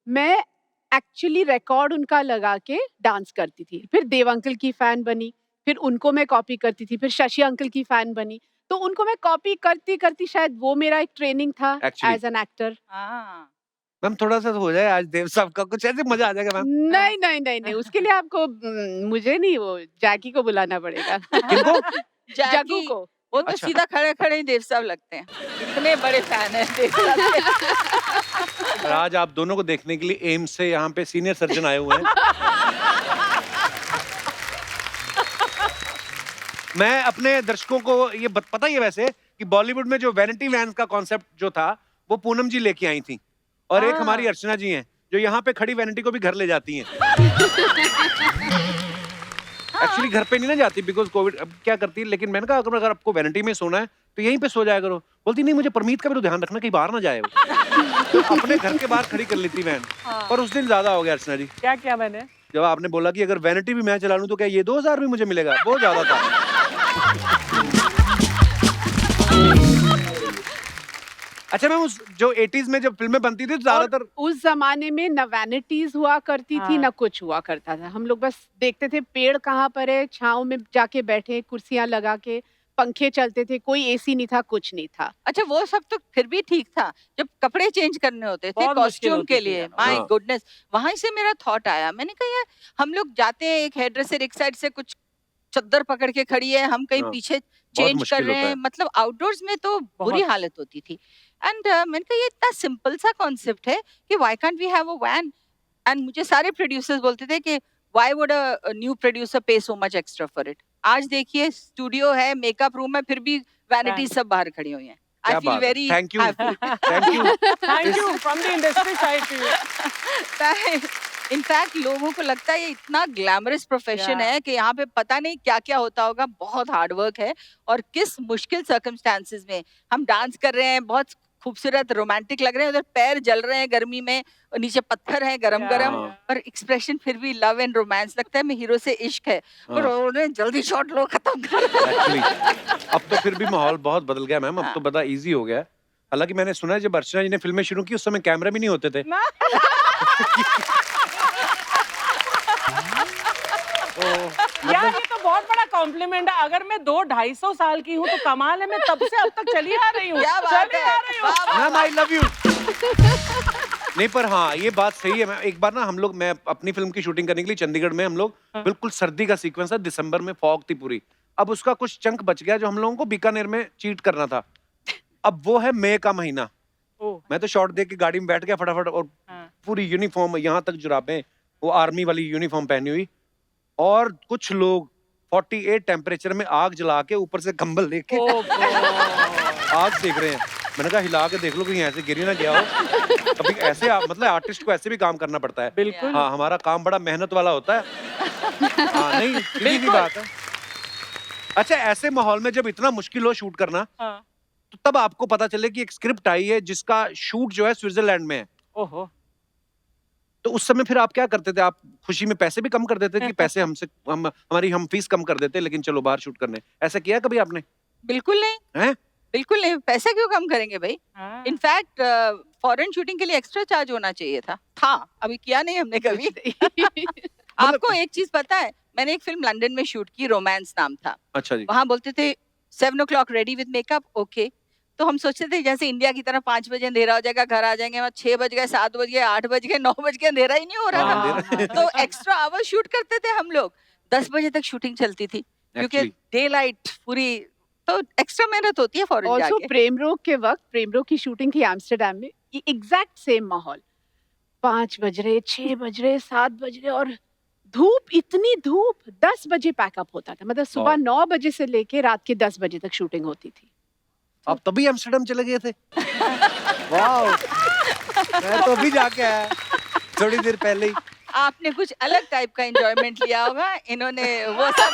मैं एक्चुअली रिकॉर्ड उनका लगा के डांस करती थी। फिर देव अंकल की फैन बनी, फिर उनको मैं कॉपी करती थी, फिर शशि अंकल की फैन बनी। तो उनको मैं कॉपी करती करती, शायद वो मेरा एक ट्रेनिंग था Actually. As an actor. हाँ मैम थोड़ा सा हो जाए आज देव साहब का, कुछ ऐसे मजा आ जाएगा मैम। नहीं नहीं नहीं नहीं, उसके लिए आपको मुझे नहीं, वो जैकी को बुलाना पड़ेगा। किनको? जग्गू जैकी, को। वो तो अच्छा। सीधा खड़े खड़े ही देव साहब लगते हैं, इतने बड़े फैन हैं देव साहब के। और आज आप दोनों को देखने के लिए एम्स से यहाँ पे सीनियर सर्जन आए हुए हैं। मैं अपने दर्शकों को ये पता ही है वैसे कि बॉलीवुड में जो वैनिटी वैन्स का कॉन्सेप्ट जो था वो पूनम जी लेके आई थी, और एक हमारी अर्चना जी हैं जो यहाँ पे खड़ी वैनिटी को भी घर ले जाती हैं। एक्चुअली घर पे नहीं ना जाती बिकॉज कोविड। अब क्या करती है, लेकिन मैंने कहा अगर आपको वैनिटी में सोना है तो यहीं पे सो जाया करो। बोलती नहीं, मुझे परमीत का भी तो ध्यान रखना, कहीं बाहर ना जाए वो। तो अपने घर के बाहर खड़ी कर लेती वैन। पर उस दिन ज्यादा हो गया अर्चना जी, क्या किया मैंने? जब आपने बोला कि अगर वैनिटी भी मैं चला लूं तो क्या ये 2000 भी मुझे मिलेगा, बहुत ज्यादा था। अच्छा मैम, उस जो 80s में जब फिल्में बनती थी तो ज्यादातर उस जमाने में न वैनिटीज हुआ करती थी हाँ। न कुछ हुआ करता था। हम लोग बस देखते थे पेड़ कहाँ पर है, छांव में जाके बैठे, कुर्सियां लगा के, पंखे चलते थे, कोई एसी नहीं था, कुछ नहीं था। अच्छा वो सब तो फिर भी ठीक था, जब कपड़े चेंज करने होते थे बहुत मुश्किल कॉस्ट्यूम होती के थी लिए, यार। माय हाँ। गुडनेस, वहां से मेरा थॉट आया। मैंने कहा यार हम लोग जाते हैं, एक हेयर ड्रेसर एक साइड से कुछ चद्दर पकड़ के खड़ी है, हम कहीं हाँ, पीछे चेंज कर मुश्किल रहे होता हैं, है। मतलब आउटडोर्स में तो बुरी बहुत। हालत होती थी। एंड मैंने कहा ये इतना सिंपल सा कॉन्सेप्ट है कि why can't we have a van. And मुझे सारे प्रोड्यूसर्स बोलते थे कि why would a new producer pay so much extra for it. आज देखिए स्टूडियो है, मेकअप रूम है, फिर भी वैनिटी सब बाहर खड़ी हुई हैं। आई क्या फील बात है, very thank you, happy. Thank you. Thank you from the industry side to you. In fact लोगों को लगता है ये इतना ग्लैमरस प्रोफेशन Yeah. है कि यहाँ पे पता नहीं क्या क्या होता होगा। बहुत हार्ड वर्क है और किस मुश्किल सर्कमस्टांसेस में हम डांस कर रहे हैं, बहुत खूबसूरत रोमांटिक लग रहे हैं, उधर पैर जल रहे हैं गर्मी में और नीचे पत्थर है गरम गरम, Yeah. पर एक्सप्रेशन फिर भी लव एंड रोमांस। लगता है मैं हीरो से इश्क है, पर हाँ। उन्होंने जल्दी शॉट लो, खत्म कर। एक्चुअली अब तो फिर भी माहौल बहुत बदल गया मैम, अब हाँ। तो बड़ा इजी हो गया है। हालांकि मैंने सुना है जब अर्चना जी ने फिल्में शुरू की उस समय कैमरा भी नहीं होते थे। तो यार ये तो बहुत बड़ा कॉम्प्लीमेंट है। अगर मैं 200-250 साल की हूँ तो कमाल है, मैं तब से अब तक चली आ रही हूँ। क्या बात चली है, आ रही हूँ। वाह, वाह, मैम आई लव यू। नहीं पर हाँ ये बात सही है। मैं एक बार ना हम लोग, मैं अपनी फिल्म की शूटिंग करने के लिए चंडीगढ़ में, हम लोग बिल्कुल सर्दी का सीक्वेंस था, दिसंबर में फॉग थी पूरी। अब उसका कुछ चंक बच गया जो हम लोगों को बीकानेर में चीट करना था। अब वो है मई का महीना, ओह, मैं तो शॉट देख के गाड़ी में बैठ गया फटाफट, और हाँ। पूरी यूनिफॉर्म यहाँ तक जुराबें, वो आर्मी वाली यूनिफॉर्म पहनी हुई, और कुछ लोग 48 टेम्परेचर में आग जला के ऊपर से कंबल लेके ओह गॉड। आग सेक रहे हैं। मैंने कहा हिला के देख लो कहीं ऐसे गिरी ना गया हो। कभी ऐसे मतलब आर्टिस्ट को ऐसे भी काम करना पड़ता है। बिल्कुल। हाँ हमारा काम बड़ा मेहनत वाला होता है। हाँ नहीं सीधी सी बात है। अच्छा ऐसे माहौल में जब इतना मुश्किल हो शूट करना, हाँ। तो तब आपको पता चले कि एक स्क्रिप्ट आई है जिसका शूट जो है स्विट्जरलैंड में है, ओहो। तो उस समय फिर आप क्या करते थे? आप खुशी में पैसे भी कम कर देते कि पैसे हमारी हम फीस कम कर देते, लेकिन चलो बाहर शूट करने, ऐसा किया कभी आपने? बिल्कुल नहीं, हैं? बिल्कुल नहीं, पैसा क्यों कम करेंगे भाई। हाँ। इनफैक्ट फॉरेन शूटिंग के लिए एक्स्ट्रा चार्ज होना चाहिए था, अभी किया नहीं हमने कभी। आपको एक चीज पता है, मैंने एक फिल्म लंदन में शूट की, रोमांस नाम था। अच्छा जी। वहां बोलते थे 7 o'clock ready with makeup, okay. तो हम सोचते थे जैसे इंडिया की तरह 5 बजे अंधेरा हो जाएगा, घर आ जाएंगे, वहाँ 6 बज गए, 7 बज गए, 8 बज गए, 9 बज गए, अंधेरा ही नहीं हो रहा हाँ, था। अंधेरा। तो एक्स्ट्रा आवर शूट करते थे हम लोग, 10 बजे तक शूटिंग चलती थी क्योंकि Actually. डे लाइट पूरी, तो एक्स्ट्रा मेहनत होती है फॉरेन ऑल्सो जाके। प्रेम रोग के वक्त, प्रेम रोग की शूटिंग थी एम्स्टरडेम में, ये एग्जैक्ट सेम माहौल। 5 बज रहे, 6 बज रहे, 7 बज रहे, और धूप, इतनी धूप। 10 बजे पैकअप होता था, मतलब सुबह 9 बजे से लेके रात के 10 बजे तक शूटिंग होती थी। आप तभी एम्स्टर्डम चले गए थे? वाओ, मैं तो अभी जाके आया थोड़ी देर पहले ही। आपने कुछ अलग टाइप का एंजॉयमेंट लिया होगा, इन्होंने वो सब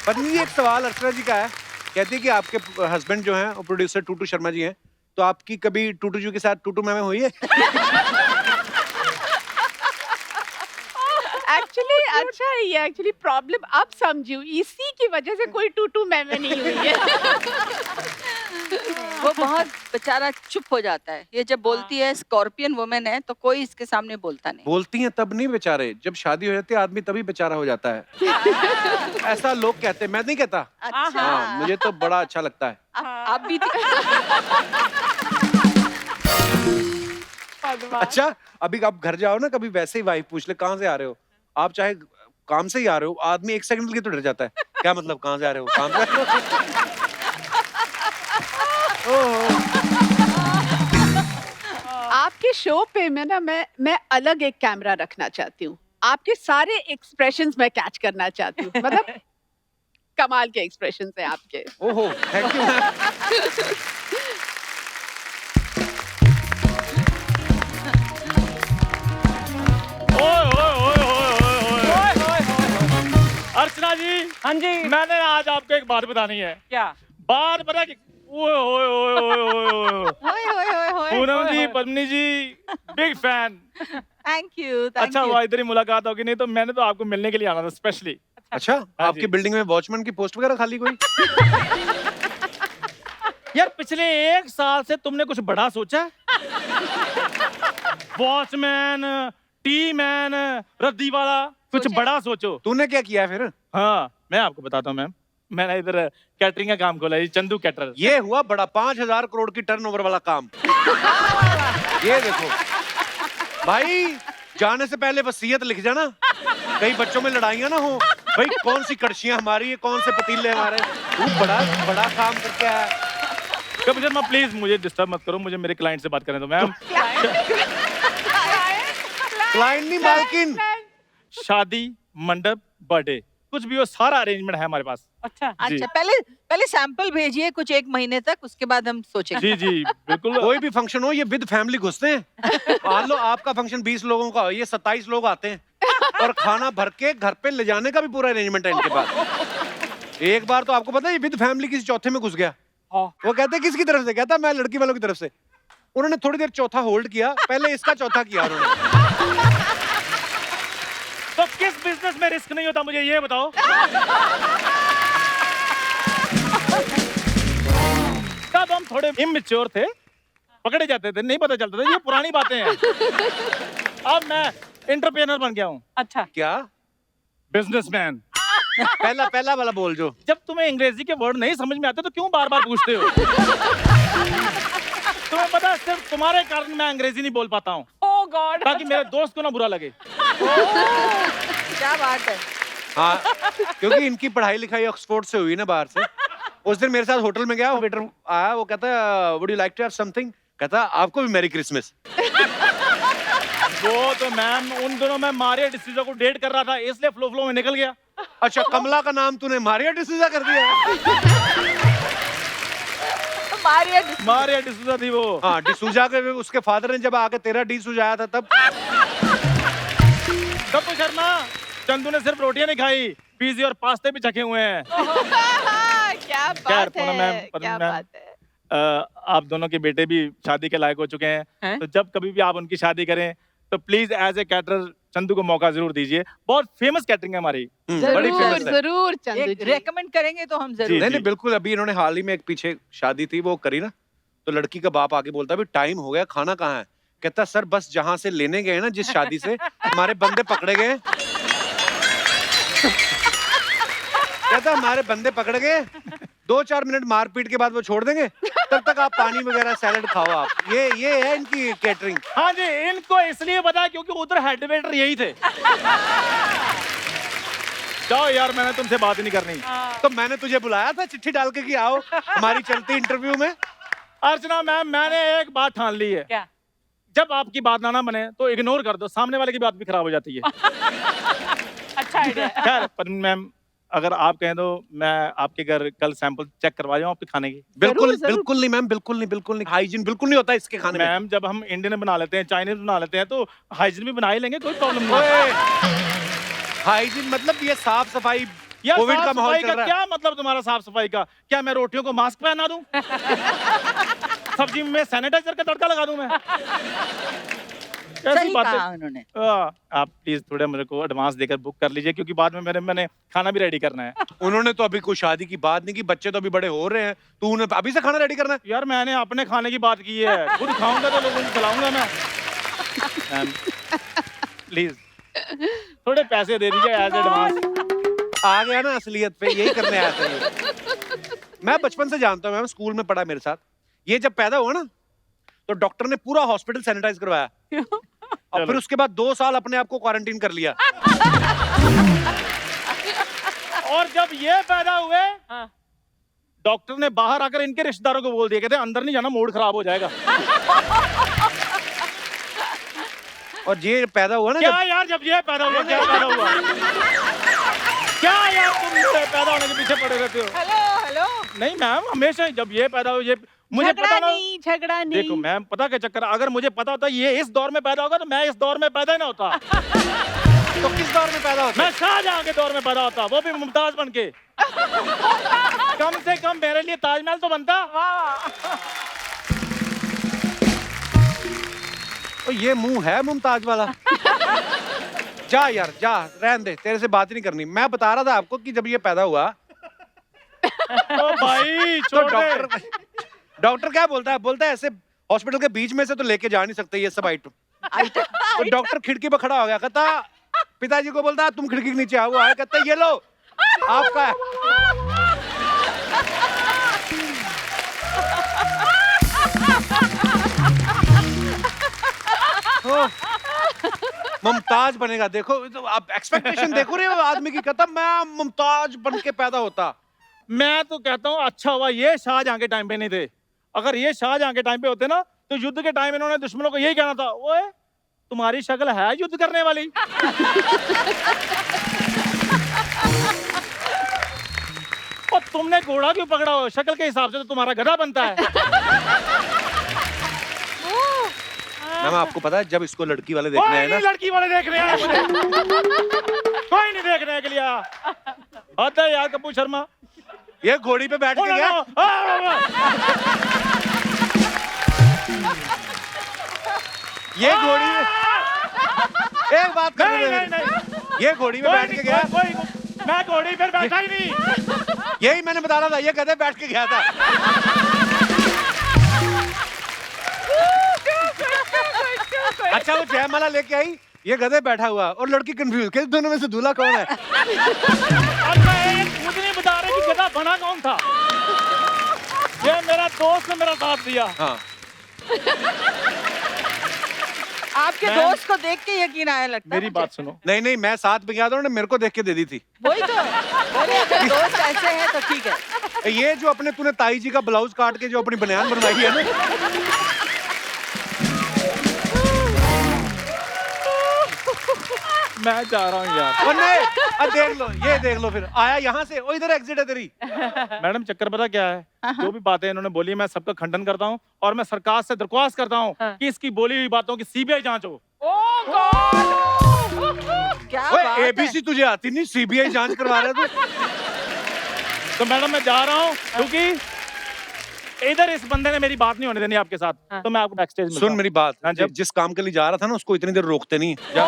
पत्नी जी एक सवाल अर्चना जी का है, कहती है कि आपके हस्बैंड जो हैं वो प्रोड्यूसर टूटू शर्मा जी हैं, तो आपकी कभी टूटू जी के साथ टूटू मैम हुई है? एक्चुअली अच्छा है ये, एक्चुअली प्रॉब्लम अब समझू, इसी की वजह से कोई टूटू मैं नहीं हुई है। वो बहुत बेचारा चुप हो जाता है। ये जब बोलती है, स्कॉर्पियन वुमेन है, तो कोई इसके सामने बोलता नहीं। बोलती हैं तब नहीं बेचारे, जब शादी हो जाती है आदमी तभी बेचारा हो जाता है। ऐसा लोग कहते हैं, मैं नहीं कहता। अच्छा, हाँ मुझे तो बड़ा अच्छा लगता है। आप भी अच्छा अभी आप घर जाओ ना, कभी वैसे ही वाइफ पूछ ले कहाँ से आ रहे हो, आप चाहे काम से ही आ रहे हो, आदमी 1 सेकंड के लिए तो डर जाता है, क्या मतलब कहाँ से आ रहे हो, काम से आ रहे हो? आपके शो पे में ना मैं अलग एक कैमरा रखना चाहती हूँ, आपके सारे एक्सप्रेशंस मैं कैच करना चाहती हूँ, मतलब कमाल के एक्सप्रेशंस हैं आपके। ओहो थैंक यू। हाँ जी। मैंने आज आपको एक बात बतानी है। क्या? बात पता है कि ओए ओए ओए ओए ओए होए होए होए होए। Poonam ji, Padmini ji, big fan. Thank you, thank अच्छा यू। हुआ इधर ही मुलाकात होगी, नहीं तो मैंने तो आपको मिलने के लिए आना था स्पेशली। अच्छा, हाँ आपकी जी। बिल्डिंग में वॉचमैन की पोस्ट वगैरह खाली कोई? यार पिछले 1 साल से तुमने कुछ बड़ा सोचा है? वॉचमैन, टी मैन, रद्दी वाला, कुछ सोचा। बड़ा सोचो। तूने क्या किया है फिर? हाँ मैं आपको बताता हूँ मैम, मैंने इधर कैटरिंग का काम खोला है, चंदू कैटर। ये हुआ बड़ा 5,000 करोड़ की टर्नओवर वाला काम। ये देखो भाई, जाने से पहले वसीयत लिख जाना, कई बच्चों में लड़ाइयां ना हो। भाई कौन सी कड़छियां हमारी है, कौन से पतीले हमारे। तू बड़ा बड़ा काम करके आया। कभी शर्मा प्लीज मुझे डिस्टर्ब मत करो, मुझे मेरे क्लाइंट से बात करने दो मैम। क्लाइंट नहीं, मालकिन। शादी, मंडप, बर्थडे, कुछ भी हो सारा अरेंजमेंट है हमारे पास। अच्छा। जी। अच्छा, पहले सैंपल भेजिए कुछ 1 महीने तक, उसके बाद हम सोचेंगे। जी जी बिल्कुल। कोई भी फंक्शन हो, ये विद फैमिली घुसते हैं। मान लो आपका फंक्शन 20 लोगों का हो, ये 27 लोग आते हैं और खाना भर के घर पे ले जाने का भी पूरा अरेंजमेंट है इनके पास। एक बार तो आपको पता है, ये विद फैमिली किसी चौथे में घुस गया। हाँ। वो कहते हैं किसकी तरफ से? कहता मैं लड़की वालों की तरफ से। उन्होंने थोड़ी देर चौथा होल्ड किया, पहले इसका चौथा किया उन्होंने। तो किस बिजनेस में रिस्क नहीं होता मुझे ये बताओ। तब हम थोड़े इमेच्योर थे, पकड़े जाते थे, नहीं पता चलता था, ये पुरानी बातें हैं। अब मैं एंटरप्रेन्योर बन गया हूँ, क्या? बिजनेसमैन। पहला वाला बोल जो। जब तुम्हें अंग्रेजी के वर्ड नहीं समझ में आते तो क्यों बार बार पूछते हो? तुम्हें पता है सिर्फ तुम्हारे कारण मैं अंग्रेजी नहीं बोल पाता हूँ, Oh God! ताकि मेरे दोस्त को ना बुरा लगे। क्या बात है। हाँ, क्योंकि इनकी पढ़ाई लिखाई ऑक्सफोर्ड से हुई ना, बाहर से। उस दिन मेरे साथ होटल में गया, वेटर आया, वो कहता would you like to have something? कहता आपको भी मैरी क्रिसमस। वो तो मैम उन दिनों मैं मारिया डिसूजा को डेट कर रहा था, इसलिए फ्लो में निकल गया। अच्छा, कमला का नाम तूने मारिया डिसूजा कर दिया? मारिया डिसूजा थी वो। हाँ, डिसूजा के उसके फादर ने जब आके तेरा डी सुझाया था तब। कब शर्मा, चंदू ने सिर्फ रोटियां नहीं खाई, पिज़्ज़ा और पास्ते भी चखे हुए हैं। क्या खैर, बात है, पूनम क्या मैम, बात है। आप दोनों के बेटे भी शादी के लायक हो चुके हैं, हैं? तो जब कभी भी आप उनकी शादी करें तो please as a caterer Chandu को मौका जरूर दीजिए। बहुत फेमस कैटरिंग है हमारी। बड़ी जरूर फेमस है। जरूर चंदू जी। रेकमेंड करेंगे तो हम जी, जरूर। नहीं नहीं, बिल्कुल। अभी इन्होंने हाल ही में एक पीछे शादी थी, वो करी ना, तो लड़की का बाप आके बोलता भी टाइम हो गया, खाना कहाँ है? कहता सर बस जहां से लेने गए ना, जिस शादी से, हमारे बंदे पकड़े गए। कहता हमारे बंदे पकड़ गए, 2-4 मिनट मारपीट के बाद वो छोड़ देंगे, तब तक आप पानी वगैरह सैलेड खाओ आप। ये है इनकी कैटरिंग। हाँ जी, इनको इसलिए पता है क्योंकि उधर हेड वेटर यही थे। जाओ यार, मैंने तुमसे बात ही नहीं करनी। तो मैंने तुझे बुलाया था चिट्ठी डाल के कि आओ हमारी चलती इंटरव्यू में। अर्चना मैम, मैंने एक बात ठान ली है, क्या? जब आपकी बात ना बने तो इग्नोर कर दो, सामने वाले की बात भी खराब हो जाती है। अच्छा आइडिया। खैर पर मैम, अगर आप कहें तो मैं आपके घर कल सैंपल चेक करवा जाऊं आपके खाने की। बिल्कुल जरूर। बिल्कुल नहीं मैम, बिल्कुल नहीं। हाइजीन बिल्कुल नहीं होता इसके खाने में। मैम, जब हम इंडियन बना लेते हैं, चाइनीज बना लेते हैं, तो हाइजीन भी बना ही लेंगे, कोई प्रॉब्लम नहीं। हाइजीन मतलब ये साफ सफाई, यार कोविड साफ का माहौल सफाई चल का रहा है। क्या मतलब तुम्हारा? साफ सफाई का क्या मैं रोटियों को मास्क पहना दूं? सब्जी में सैनिटाइजर का तड़का लगा दूं मैं? ऐसी सही बातें। कहा उन्होंने। आप प्लीज थोड़ा मेरे को एडवांस देकर बुक कर लीजिए, क्योंकि बाद में मैंने खाना भी रेडी करना है। उन्होंने तो अभी कोई शादी की बात नहीं की, बच्चे तो अभी बड़े हो रहे हैं, तू उन्हें अभी से खाना रेडी करना है? यार मैंने अपने खाने की बात की है, खुद खाऊंगा तो लोगों को खिलाऊंगा मैं। प्लीज थोड़े पैसे दे दीजिए एज एडवांस। आ गया ना असलियत पे, यही करने आया था ये। मैं बचपन से जानता हूँ, मैम स्कूल में पढ़ा मेरे साथ। ये जब पैदा हुआ ना, तो डॉक्टर ने पूरा हॉस्पिटल सैनिटाइज करवाया और फिर उसके बाद 2 साल अपने आप को क्वारंटीन कर लिया। और जब ये पैदा हुए, हाँ। डॉक्टर ने बाहर आकर इनके रिश्तेदारों को बोल दिया, कहते अंदर नहीं जाना, मूड खराब हो जाएगा। और ये पैदा हुआ ना क्या जब, यार, जब ये पैदा हुआ, क्या पैदा हुआ? क्या यार, तुम ये पैदा होने के पीछे पड़े रहते हो? हेलो। नहीं मैम, हमेशा जब ये पैदा हो, ये मुझे पता ना। झगड़ा नहीं। देखो मैम, पता क्या चक्कर है, अगर मुझे पता होता ये इस दौर में पैदा होगा तो मैं इस दौर में पैदा ही ना होता। तो किस दौर में पैदा होता मैं है? शाहजहां के दौर में पैदा होता, वो भी मुमताज बन के। कम से कम मेरे लिए ताजमहल तो बनता। तो ये मुंह है मुमताज वाला। जा यार जा, रहन दे, तेरे से बात ही नहीं करनी। मैं बता रहा था आपको कि जब ये पैदा हुआ ओ भाई तो छोड़ दे। डॉक्टर क्या बोलता है? बोलता है ऐसे हॉस्पिटल के बीच में से तो लेके जा नहीं सकते ये सब आइटम। तो डॉक्टर खिड़की पे खड़ा हो गया, कहता पिताजी को बोलता तुम खिड़की के नीचे आओ। वो आए, कहते ये लो आपका है। ओह, मुमताज बनेगा। देखो तो आप एक्सपेक्टेशन देखो रहे हो आदमी की, कहता मैं मुमताज बन के पैदा होता। मैं तो कहता हूँ अच्छा हुआ ये शाहजहां के टाइम पे नहीं थे। अगर ये शाहजहां के टाइम पे होते ना तो युद्ध के टाइम इन्होंने दुश्मनों को यही कहना था, ओए तुम्हारी शक्ल है युद्ध करने वाली। और तुमने घोड़ा क्यों पकड़ा हो? शक्ल के हिसाब से तो तुम्हारा गधा बनता है। मैम आपको पता है जब इसको लड़की वाले कोई देखने आए नहीं ना, लड़की वाले देख रहे हैं मुझे। कोई नहीं देखने के लिए। आता है यार कपूर शर्मा। ये घोड़ी पे बैठ के गया। ये घोड़ी एक बात कर नहीं नहीं नहीं ये घोड़ी पे बैठ के गया। कोई मैं घोड़ी पर बैठा ही नहीं। यही मैंने बता रहा था, ये गधे बैठ के गया था। अच्छा वो जयमाला लेके आई, ये गधे बैठा हुआ और लड़की कंफ्यूज कि दोनों में से दूल्हा कौन है? और मैं ये खुद नहीं बता रहा कि गधा बना कौन था। ये मेरा दोस्त ने मेरा साथ दिया। हाँ आपके मैं- दोस्त को देख के यकीन आया लगता है मेरी मुझे। बात सुनो। नहीं नहीं, मैं साथ में गया था, उन्होंने मेरे को देख के दे दी थी। वही तो बोले अगर दोस्त ऐसे हैं तो ठीक है। ये जो अपने तूने ताई जी का ब्लाउज काट के जो अपनी बनियान बनवाई है ना, मैं जा रहा हूँ यार। और नहीं देख लो, ये देख लो, फिर आया यहाँ से, ओ इधर एग्जिट है तेरी। मैडम चक्कर पता क्या है? जो भी बातें इन्होंने बोली मैं सबका खंडन करता हूँ और मैं सरकार से दरख्वास्त करता हूँ कि इसकी बोली हुई बातों की सीबीआई जांच हो। क्या ओए बात है। एबीसी तुझे आती नहीं, सीबीआई जांच करवा रहा है तू। तो मैडम मैं जा रहा हूँ क्योंकि इधर इस बंदे ने मेरी बात नहीं होने देनी आपके साथ। तो मैं आपको बैक स्टेज सुन मेरी बात, हाँ जी। जब जिस काम के लिए जा रहा था ना उसको इतनी देर रोकते नहीं। जा।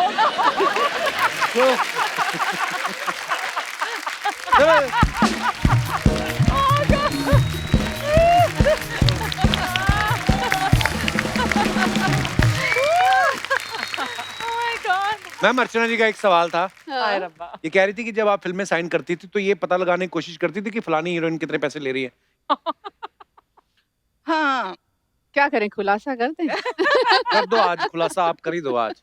मैम अर्चना जी का एक सवाल था। हाय रब्बा। ये कह रही थी कि जब आप फिल्में साइन करती थी तो ये पता लगाने की कोशिश करती थी कि फलानी हीरोइन कितने पैसे ले रही है। हाँ क्या करें, खुलासा कर दें? कर दो आज खुलासा, आप कर ही दो आज।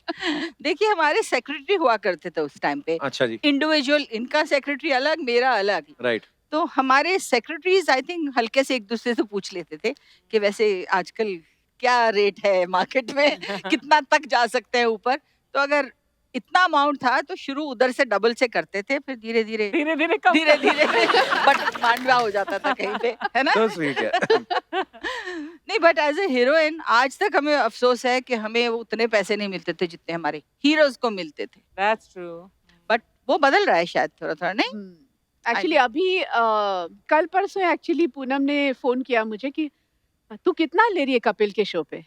देखिए हमारे सेक्रेटरी हुआ करते थे उस टाइम पे। अच्छा जी, इंडिविजुअल, इनका सेक्रेटरी अलग, मेरा अलग। राइट। तो हमारे सेक्रेटरीज आई थिंक हल्के से एक दूसरे से पूछ लेते थे कि वैसे आजकल क्या रेट है मार्केट में, कितना तक जा सकते हैं ऊपर। तो अगर इतना अमाउंट था तो शुरू उधर से डबल से करते थे, फिर धीरे धीरे धीरे धीरे कम धीरे धीरे बट मांडवा हो जाता था कहीं पे, है ना। तो स्वीट है। नहीं बट एज ए हीरोइन आज तक हमें अफसोस है कि हमें वो उतने पैसे नहीं मिलते थे जितने हमारे हीरोज को मिलते थे। That's true. बट वो बदल रहा है शायद थोड़ा थोड़ा, नहीं? एक्चुअली अभी कल परसों एक्चुअली पूनम ने फोन किया मुझे कि तू कितना ले रही है कपिल के शो पे।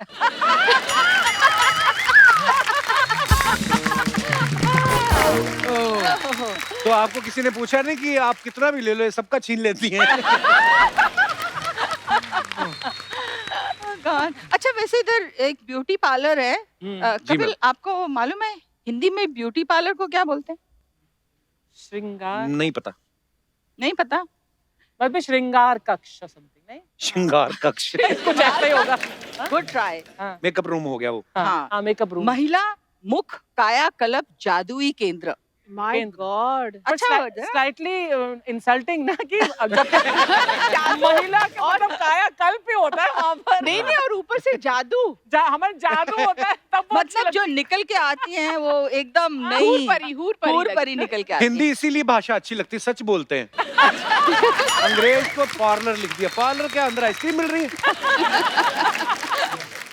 तो आपको किसी ने पूछा नहीं कि आप कितना भी ले लो, ये सबका छीन लेती हैं? God. अच्छा वैसे इधर एक ब्यूटी पार्लर है, जी कपिल मैम। आपको मालूम है हिंदी में ब्यूटी पार्लर को क्या बोलते हैं? श्रृंगार, नहीं पता। नहीं पता? बस में श्रृंगार कक्ष समथिंग, नहीं श्रृंगार कक्ष, कुछ ऐसा ही होगा। Good try. मेकअप रूम हो गया वो। हाँ। हाँ मेकअप रूम। महिला मुख काया कल्प जादुई केंद्र। My God. अच्छा word है। स्लाइटली इंसल्टिंग ना कि जब महिला का मतलब काया कल्प ही होता है वहाँ पर। नहीं नहीं, और ऊपर से जादू, हमारे जादू होता है तब वो अच्छी मतलब जो निकल के आती हैं वो एकदम नई हूर परी हूर परी निकल के आती हैं। हिंदी इसीलिए भाषा अच्छी लगती है, सच बोलते हैं। अंग्रेज को पार्लर लिख दिया, पार्लर के अंदर आइसक्रीम मिल रही है।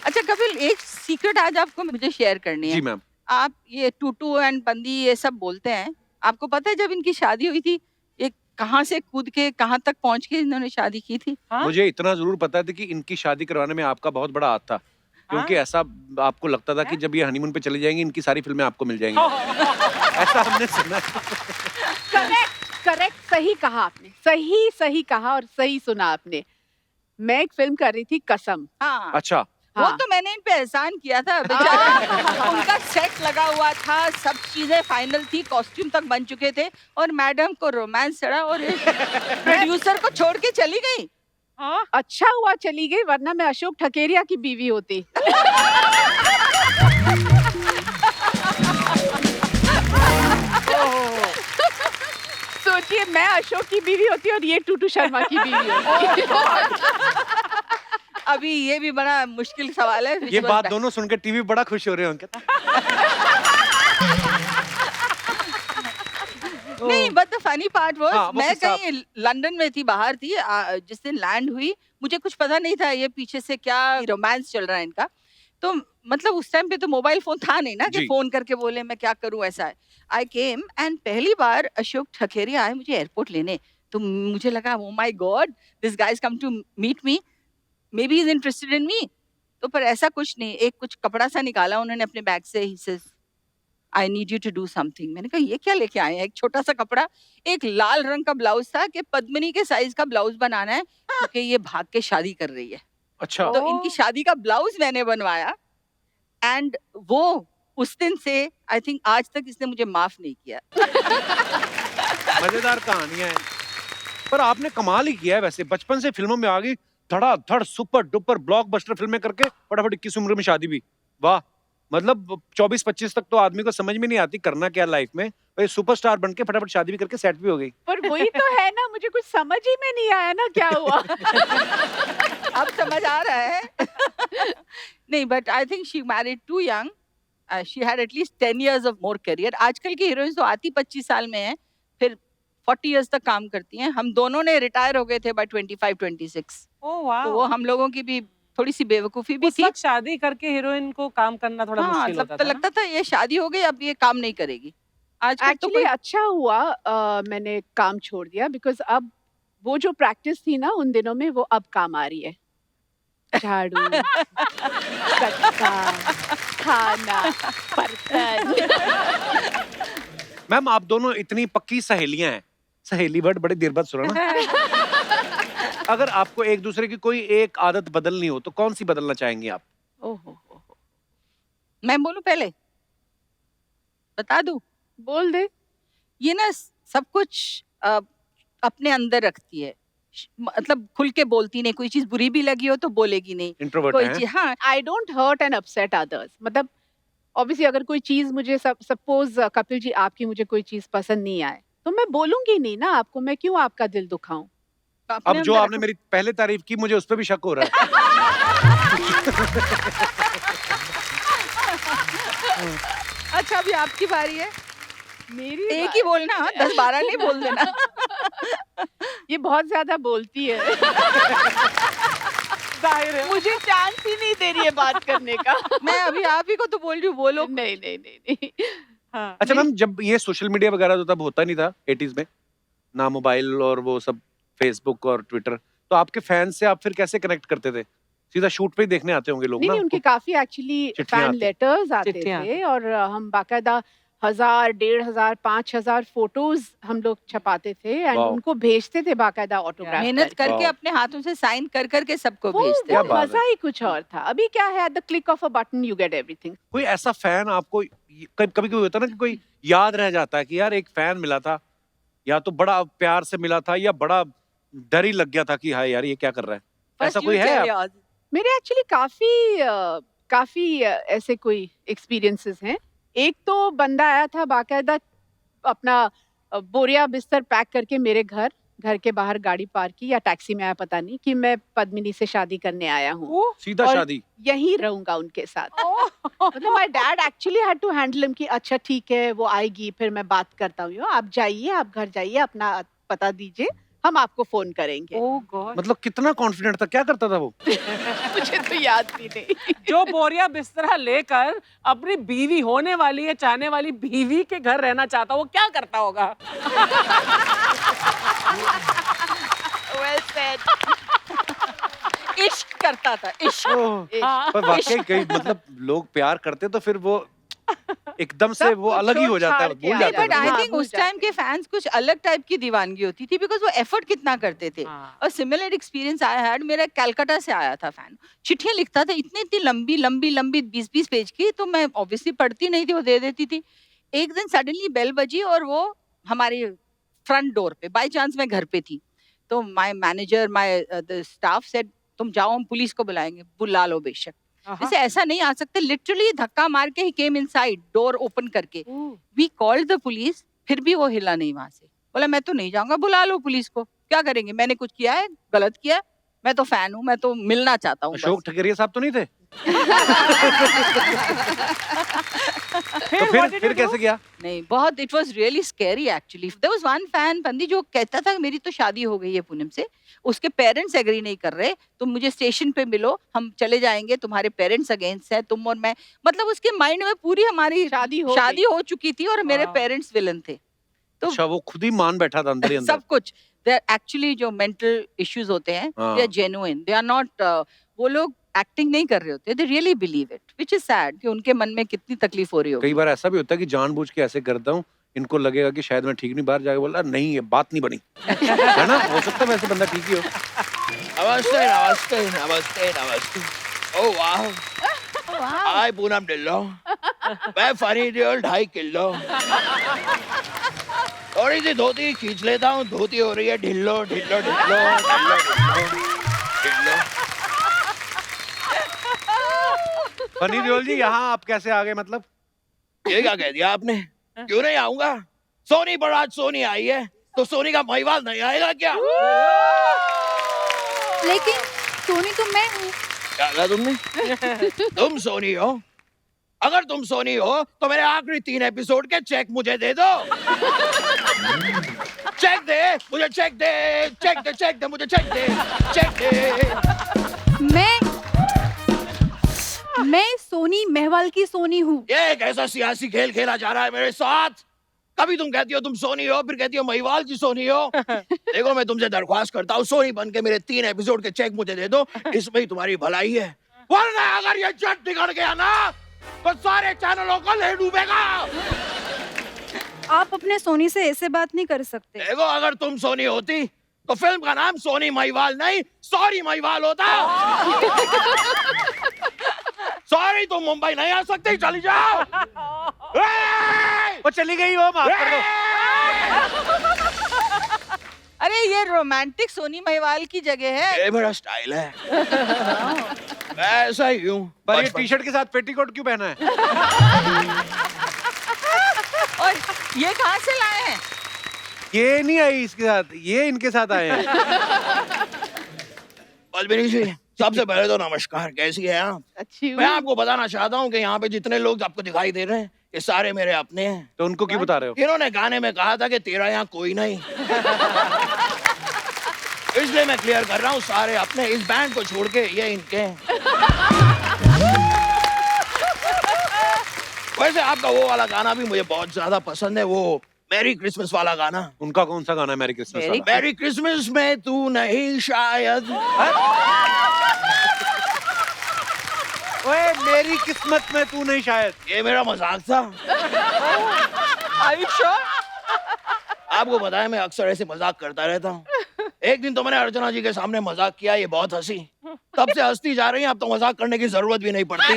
अच्छा कपिल एक सीक्रेट आज आपको मुझे शेयर करनी है। जी मैम। आप ये टूटू एंड बंदी ये सब बोलते हैं, आपको पता है जब इनकी शादी हुई थी, ये कहाँ से कूद के कहाँ तक पहुंच के इन्होंने शादी की थी? हाँ? मुझे इतना जरूर पता था कि इनकी शादी करवाने में आपका बहुत बड़ा हाथ था, क्योंकि ऐसा आपको लगता था कि जब ये हनीमून पे चले जाएंगे इनकी सारी फिल्में आपको मिल जाएंगी। ऐसा हमने सुना। करेक्ट करेक्ट, सही कहा आपने, सही कहा और सही सुना आपने। मैं एक फिल्म कर रही थी कसम। हाँ, अच्छा, वो हाँ। तो मैंने इन पे एहसान किया था बेचारा। उनका सेट लगा हुआ था, सब चीजें फाइनल थी, कॉस्ट्यूम तक बन चुके थे और मैडम को रोमांस चढ़ा और प्रोड्यूसर को छोड़ के चली गई। हाँ? अच्छा हुआ चली गई, वरना मैं अशोक ठकेरिया की बीवी होती। सोचिए, मैं अशोक की बीवी होती और ये टूटू शर्मा की बीवी होती। अभी ये भी बड़ा मुश्किल सवाल है। ये बात दोनों सुन के टीवी बड़ा खुश हो रहे होंगे। नहीं, but the funny part was, हाँ, वो मैं किस्सा- कहीं लंदन में थी, बाहर थी, जिस दिन लैंड हुई, मुझे कुछ पता नहीं था ये पीछे से क्या रोमांस चल रहा है इनका। तो मतलब उस टाइम पे तो मोबाइल फोन था नहीं ना कि जी। फोन करके बोले मैं क्या करूं, ऐसा है। आई केम एंड पहली बार अशोक ठकेरिया आए मुझे एयरपोर्ट लेने, तो मुझे लगा oh my god, this guys come to meet me, maybe is interested in me. तो पर ऐसा कुछ नहीं, एक कुछ कपड़ा सा निकाला उन्होंने अपने बैग से, ही says I need you to do something. मैंने कहा ये क्या लेके आए हैं? एक छोटा सा कपड़ा, एक लाल रंग का ब्लाउज था कि पद्मिनी के साइज का ब्लाउज बनाना है क्योंकि ये भाग के शादी कर रही है। अच्छा, तो इनकी शादी का ब्लाउज मैंने बनवाया एंड वो उस दिन से आई थिंक आज तक इसने मुझे माफ नहीं किया। मजेदार कहानियां हैं। पर आपने कमाल ही किया है वैसे, बचपन से फिल्मों में आ गई, धड़ाधड़ सुपर डुपर ब्लॉकबस्टर फिल्में करके फटाफट 21 उम्र में शादी भी। वाह, मतलब 24-25 तक तो आदमी को समझ में नहीं आती करना क्या लाइफ में, और सुपरस्टार बन के फटाफट शादी भी करके सेट भी हो गई। पर वही तो है ना, मुझे कुछ समझ ही में नहीं आया ना क्या हुआ। अब समझ आ रहा है। नहीं, but I think she married too young, she had at least 10 years of more career. आजकल की हीरोइंस तो आती 25 साल में है, फिर 40 years तक काम करती हैं। हम दोनों ने रिटायर हो गए थे बाय 25-26, ओह वाह। तो वो हम लोगों की भी थोड़ी सी बेवकूफी भी उस थी। वक्त शादी करके हीरोइन को काम करना थोड़ा हाँ, मुश्किल तब होता तो था ना? लगता था ये शादी हो गई, अब ये काम नहीं करेगी। आजकल तो एक्चुअली कोई अच्छा हुआ मैंने काम छोड़ दिया, बिकॉज अब वो जो प्रैक्टिस थी ना उन दिनों में, वो अब काम आ रही है। झाड़ू, कचरा, खाना, बर्तन। मैम, आप दोनों इतनी पक्की सहेलियां हैं, सहेली वर्ड बड़ी देर बाद सुना ना। अगर आपको एक दूसरे की कोई एक आदत बदलनी हो तो कौन सी बदलना चाहेंगी आप? ओहो, मैं बोलूं पहले, बता दूं, बोल दे। ये ना सब कुछ अपने अंदर रखती है, मतलब खुल के बोलती नहीं, कोई चीज बुरी भी लगी हो तो बोलेगी नहीं, इंट्रोवर्ट कोई हैं? चीज, हाँ I don't hurt and upset others. मतलब ऑब्वियसली अगर कोई चीज मुझे सपोज कपिल जी आपकी मुझे कोई चीज पसंद नहीं आए तो मैं बोलूंगी नहीं ना आपको, मैं क्यों आपका दिल दुखाऊं। तो अपने अब जो अंदर आपने रखो। मेरी पहले तारीफ की, मुझे उस पर भी शक हो रहा है। अच्छा, अभी आपकी बारी है, मेरी एक ही बोलना, 10-12 नहीं बोल देना। ये बहुत ज्यादा बोलती है। जाहिर है। मुझे चांस ही नहीं दे रही है बात करने का। मैं अभी आप ही को तो बोल रही हूँ, बोलो। नहीं नहीं नहीं नहीं। हाँ। अच्छा मैम, जब ये सोशल मीडिया वगैरह तो तब होता नहीं था 80s में, ना मोबाइल और वो सब फेसबुक और ट्विटर, तो आपके फैन से आप फिर कैसे कनेक्ट करते थे? सीधा शूट पे ही देखने आते होंगे लोग नहीं ना? नहीं, उनके काफी एक्चुअली चिट्ठियाँ फैन आती। लेटर्स आते चिट्ठियाँ थे और हम बाकायदा 1000, 1500, 5000 फोटोज हम लोग छपाते थे एंड वाओ। उनको भेजते थे बाकायदा ऑटोग्राफ मेहनत करके वाह। अपने हाथों से साइन कर करके सबको वो भेजते क्या वो थे। बात है। मजा ही कुछ और था। अभी क्या है, at the click of a button you get everything. कोई ऐसा फैन आपको कभी कभी होता है ना कि कोई याद रह जाता है कि यार एक फैन मिला था, या तो बड़ा प्यार से मिला था या बड़ा डर ही लग गया था कि हाय यार ये क्या कर रहा है, ऐसा कोई है आप? मेरे एक्चुअली काफी ऐसे कोई एक्सपीरियंसेस हैं। एक तो बंदा आया था बाकायदा अपना बोरिया बिस्तर पैक करके मेरे घर के बाहर गाड़ी पार्क की या टैक्सी में आया, पता नहीं, कि मैं पद्मिनी से शादी करने आया हूँ, सीधा और शादी? यहीं रहूंगा उनके साथ। मतलब my dad actually had to handle him कि अच्छा ठीक है वो आएगी फिर मैं बात करता हूँ, आप जाइए, आप घर जाइए, अपना पता दीजिए, हम आपको फोन करेंगे। ओह गॉड, मतलब कितना कॉन्फिडेंट था, क्या करता था वो? मुझे तो याद भी नहीं। जो बोरिया बिस्तरा लेकर अपनी बीवी होने वाली है, चाहने वाली बीवी के घर रहना चाहता, वो क्या करता होगा? Well said. इश्क करता था, इश्क। ओह, हाँ। पर वाकई कई मतलब लोग प्यार करते तो फिर वो एकदम से सब वो कुछ अलग ही हो जाता है, छोड़-छाड़ के भूल आ जाता है बट जाते आई हैं। बंदा। थिंक भूल उस टाइम जाते के फैंस कुछ अलग टाइप की दीवानगी होती थी, बिकॉज वो एफर्ट कितना करते थे। हाँ। और सिमिलर एक्सपीरियंस आई हैड, मेरा कलकत्ता से आया था फैन, चिट्ठियां लिखता था इतनी इतनी लंबी लंबी लंबी 20-20 पेज की, तो मैं ऑब्वियसली पढ़ती नहीं थी, वो दे देती थी। एक दिन सडनली बेल बजी और वो हमारे फ्रंट डोर पे, बाय चांस मैं घर पे थी, तो my manager my the staff said तुम जाओ, हम पुलिस को बुलाएंगे। बुला लो बेशक, जैसे ऐसा नहीं आ सकते, लिटरली धक्का मार के ही केम इनसाइड, डोर ओपन करके। वी कॉल्ड द पुलिस, फिर भी वो हिला नहीं वहां से। बोला मैं तो नहीं जाऊंगा, बुला लो पुलिस को, क्या करेंगे, मैंने कुछ किया है, गलत किया है? मैं तो फैन हूँ, मैं तो मिलना चाहता हूँ अशोक बस। ठकेरिया साहब तो नहीं थे? तो what did फिर you कैसे do? किया? नहीं, बहुत it was really scary actually. There was one fan पंदी जो कहता था मेरी तो शादी हो गई है पूनम से, उसके पेरेंट्स एग्री नहीं कर रहे, तुम मुझे स्टेशन पे मिलो, हम चले जाएंगे, तुम्हारे पेरेंट्स अगेंस्ट है, तुम और मैं। मतलब उसके माइंड में पूरी हमारी शादी हो शादी गई। हो चुकी थी और मेरे हाँ। पेरेंट्स विलन थे। तो अच्छा, वो खुद ही मान बैठा था अंदर ही अंदर। सब कुछ, दे एक्चुअली जो मेंटल इश्यूज होते हैं, हाँ। They are genuine, they are not, वो लोग एक्टिंग नहीं कर रहे होते, they really believe it, which is sad कि उनके मन में कितनी तकलीफ हो रही होगी। कई बार ऐसा भी होता है कि जानबूझ के ऐसे करता हूँ, इनको लगेगा कि शायद मैं ठीक नहीं, बाहर जाके बोला नहीं ये बात नहीं बनी। है ना, हो सकता है वैसे बंदा ठीक ही हो। नमस्ते नमस्ते नमस्ते नमस्ते। ओह वाह, हाय पूनम ढिल्लो, मैं फनी देओल 2.5 किलो। थोड़ी सी धोती खींच लेता हूँ, धोती हो रही है ढिल्लो ढिल्लो ढिल्लो ढिल्लो ढिल्लो। फनी देओल जी, यहाँ आप कैसे आ गए मतलब? ये क्या कह दिया आपने? क्यों नहीं आऊंगा? सोनी पर आज सोनी आई है, तो सोनी का महिवाल नहीं आएगा क्या? लेकिन सोनी तो मैं हूँ। क्या कहा तुमने? तुम सोनी हो? अगर तुम सोनी हो तो मेरे आखिरी 3 एपिसोड के चेक मुझे दे दो। चेक दे, मुझे चेक दे, चेक दे, चेक दे, मुझे चेक दे, चेक दे। मैं सोनी मेहवाल की सोनी हूँ। ये एक ऐसा सियासी खेल खेला जा रहा है मेरे साथ। कभी तुम कहती हो तुम सोनी हो, फिर कहती हो महिवाल की सोनी हो। देखो मैं तुमसे दरख्वास्त करता हूँ, सोनी बन के मेरे 3 एपिसोड के चेक मुझे दे दो, इसमें ही तुम्हारी भलाई है। वरना अगर ये जट बिगड़ गया ना, तो सारे चैनलों को ले डूबेगा। आप अपने सोनी से ऐसे बात नहीं कर सकते। देखो अगर तुम सोनी होती तो फिल्म का नाम सोनी महिवाल नहीं सॉरी महिवाल होता। सॉरी तुम मुंबई नहीं आ सकती, चली जाओ। वो चली गई, वो माफ कर दो। अरे ये रोमांटिक सोनी महिवाल की जगह है। ये मेरा स्टाइल है। मैं ऐसा ही हूँ। पर ये बचपन टी शर्ट के साथ पेटीकोट क्यों पहना है? और ये कहाँ से लाए हैं? ये नहीं आई इसके साथ, ये इनके साथ आए हैं। पद्मिनी जी, सबसे पहले तो नमस्कार, कैसी है आप? अच्छी मैं हूँ। आपको बताना चाहता हूँ कि यहाँ पे जितने लोग आपको दिखाई दे रहे हैं, ये सारे मेरे अपने हैं। तो उनको क्यों बता रहे हो? इन्होंने गाने में कहा था कि तेरा यहाँ कोई नहीं। इसलिए मैं क्लियर कर रहा हूँ, सारे अपने, इस बैंड को छोड़ के ये इनके हैं। वैसे आपका वो वाला गाना भी मुझे बहुत ज्यादा पसंद है, वो मैरी क्रिसमस वाला गाना। उनका कौन सा गाना है मैरी क्रिसमस Merry वाला? मैरी क्रिसमस में तू नहीं शायद। ओए मेरी किस्मत में तू नहीं शायद। ये मेरा मजाक था। Are you sure? आपको बताया मैं अक्सर ऐसे मजाक करता रहता हूँ। एक दिन तो मैंने अर्चना जी के सामने मजाक किया, ये बहुत हंसी। तब से हंसती जा रही हैं, अब तो मजाक करने की जरूरत भी नहीं पड़ती।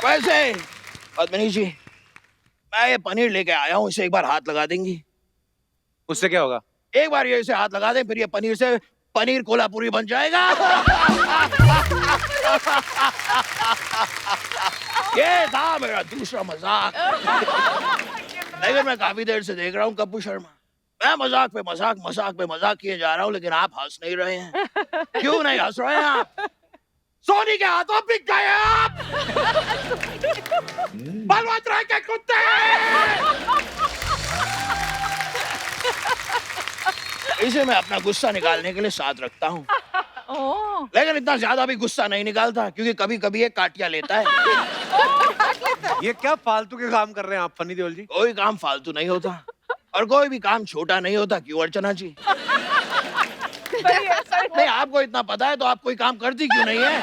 वैसे पद्मिनी जी, मैं ये पनीर लेके आया हूँ, इसे एक बार हाथ लगा देंगी? उससे क्या होगा? एक बार ये इसे हाथ लगा दें, फिर ये पनीर से पनीर कोल्हापुरी बन जाएगा। ये था मेरा दूसरा मजाक। लेकिन मैं काफी देर से देख रहा हूँ कप्पू शर्मा, मैं मजाक पे मजाक, मजाक पे मजाक किए जा रहा हूँ, लेकिन आप हंस नहीं रहे हैं। क्यों नहीं हंस रहे हैं आप? सोनी के हाथों बिक गए आप। बलवंत राय के कुत्ते। इसे मैं अपना गुस्सा निकालने के लिए साथ रखता हूँ, ओह, लेकिन इतना ज्यादा भी गुस्सा नहीं निकालता क्योंकि कभी कभी ये काटिया लेता है। ये क्या फालतू के काम कर रहे हैं आप फनी देओल जी? कोई काम फालतू नहीं होता और कोई भी काम छोटा नहीं होता, क्यों अर्चना जी? नहीं, आपको इतना पता है तो आप कोई काम करती क्यों नहीं है?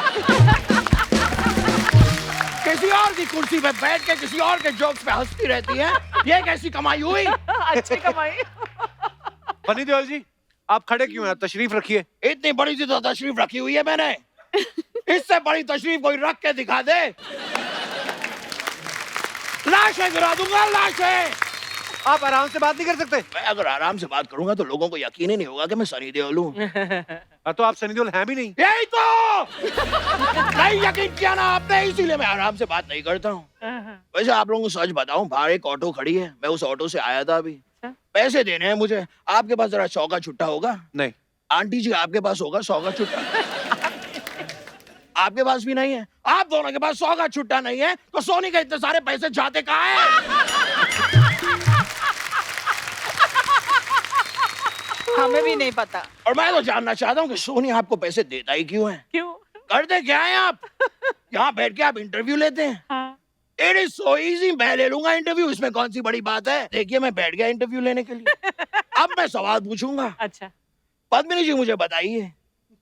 किसी और की कुर्सी पे बैठ के किसी और के जोक्स पे हंसती रहती है, ये कैसी कमाई हुई? अच्छी कमाई। फनी देओल जी आप खड़े क्यों हैं? तशरीफ रखिए। इतनी बड़ी सी तो तशरीफ रखी हुई है मैंने, इससे बड़ी तशरीफ कोई रख के दिखा दे, लाशें गिरा दूंगा, लाशें। आप आराम से बात नहीं कर सकते? मैं अगर आराम से बात करूंगा तो लोगों को यकीन ही नहीं होगा कि मैं सनी देओल हूँ। तो आप सनी देओल हैं भी नहीं। यही तो नहीं यकीन किया ना आपने, इसीलिए मैं आराम से बात नहीं करता हूँ। वैसे आप लोगों को सच बताऊं, बाहर एक ऑटो खड़ी है, मैं उस ऑटो से आया था अभी, पैसे देने हैं मुझे। आपके पास जरा 100 का छुट्टा होगा? नहीं। आंटी जी आपके पास होगा 100 का छुट्टा? आपके पास भी नहीं है। आप दोनों के पास 100 का छुट्टा नहीं है तो सोनी के इतने सारे पैसे जाते कहाँ हैं? हमें भी नहीं पता। और मैं तो जानना चाहता हूँ कि सोनी आपको पैसे देता ही क्यों है? क्यों? करते क्या है आप? यहाँ बैठ के आप इंटरव्यू लेते हैं। हाँ। इट इज सो इजी, मैं ले लूंगा इंटरव्यू, इसमें कौन सी बड़ी बात है? देखिए मैं बैठ गया इंटरव्यू लेने के लिए। अब मैं सवाल पूछूंगा। अच्छा। पद्मिनी जी मुझे बताइए,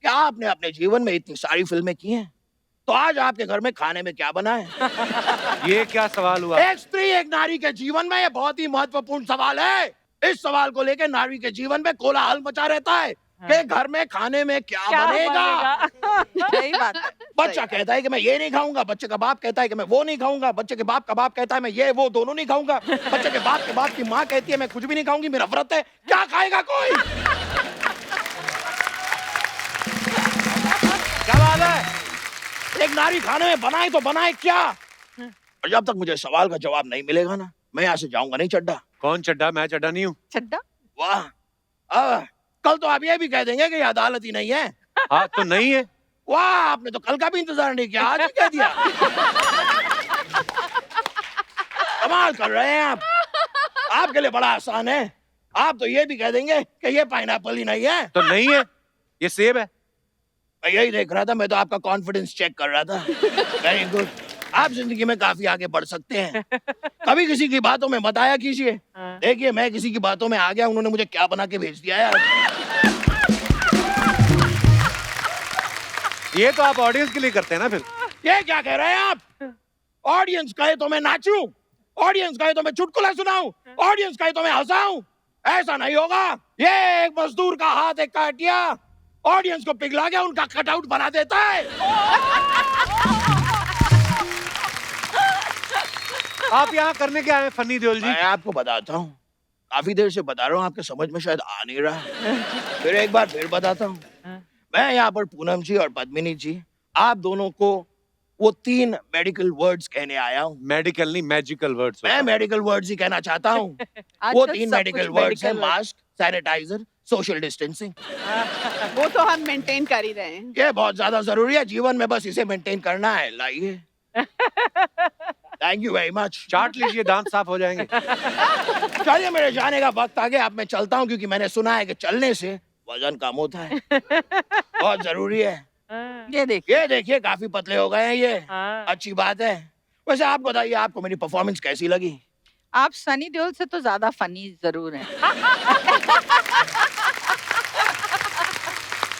क्या आपने अपने जीवन में इतनी सारी फिल्में की हैं, तो आज आपके घर में खाने में क्या बना है? ये क्या सवाल हुआ? एक स्त्री एक नारी के जीवन में ये बहुत ही महत्वपूर्ण सवाल है। इस सवाल को लेकर नारी के जीवन में कोलाहल मचा रहता है कि घर में खाने में क्या बनेगा? सही बात है। बच्चा कहता है कि मैं ये नहीं खाऊंगा, बच्चे का बाप कहता है कि मैं वो नहीं खाऊंगा, बच्चे के बाप का बाप कहता है मैं ये वो दोनों नहीं खाऊंगा, बच्चे के बाप की माँ कहती है मैं कुछ भी नहीं खाऊंगी, मेरा व्रत है। क्या खाएगा कोई? क्या बात है? एक नारी खाने में बनाए तो बनाए क्या? और जब तक मुझे सवाल का जवाब नहीं मिलेगा ना, मैं यहाँ से जाऊंगा नहीं चड्डा। कौन चड्डा? मैं चड्डा नहीं हूँ। चड्डा? वाह, कल तो आप ये भी कह देंगे कि ये अदालत ही नहीं है। हाँ तो नहीं है। वाह, आपने तो कल का भी इंतजार नहीं किया, आज ही कह दिया। कमाल कर रहे हैं आप। आपके लिए बड़ा आसान है, आप तो ये भी कह देंगे कि ये पाइनएप्पल ही नहीं है। तो नहीं है, ये सेब है। मैं यही देख रहा था, मैं तो आपका कॉन्फिडेंस चेक कर रहा था। वेरी गुड, आप जिंदगी में काफी आगे बढ़ सकते हैं। कभी किसी की बातों में मत आया कीजिए। देखिए मैं किसी की बातों में आ गया, उन्होंने मुझे क्या बना के भेज दिया यार। ये तो आप ऑडियंस के लिए करते हैं ना फिर। ये क्या कह रहे हैं आप? ऑडियंस कहे तो मैं नाचूं, ऑडियंस कहे तो मैं चुटकुला सुनाऊं, ऑडियंस कहे तो मैं हंसाऊं? ऐसा नहीं होगा। ये एक मजदूर का हाथ एक काटिया ऑडियंस को पिघला के उनका कटआउट बना देता है। आप यहाँ करने क्या आए फनी देओल जी? मैं आपको बताता हूँ, काफी देर से बता रहा हूँ, आपके समझ में शायद आ नहीं रहा। फिर एक बार फिर बताता हूँ। मैं यहाँ पर पूनम जी और पद्मिनी जी, आप दोनों को वो 3 मेडिकल वर्ड्स कहने आया हूँ। मेडिकल नहीं, मैजिकल वर्ड्स। मैं मेडिकल वर्ड्स ही कहना चाहता हूँ। आज वो तो 3 सब मेडिकल कुछ वर्ड्स हैं, medical word। Mask, sanitiser, social distancing. वो तो हम मेंटेन कर ही रहे हैं। ये बहुत ज्यादा जरूरी है जीवन में, बस इसे मेंटेन करना है। लाइए। Thank you very much. चाट लीजिए, दांत साफ हो जाएंगे। चलिए मेरे जाने का वक्त आ गया, अब मैं चलता हूँ क्योंकि मैंने सुना है कि चलने से वजन कम होता है, बहुत जरूरी है। ये देखिए। ये देखिए काफी पतले हो गए हैं ये, हाँ। अच्छी बात है। वैसे आप बताइए, आपको मेरी परफॉर्मेंस कैसी लगी? आप सनी देओल से तो ज्यादा फनी जरूर हैं।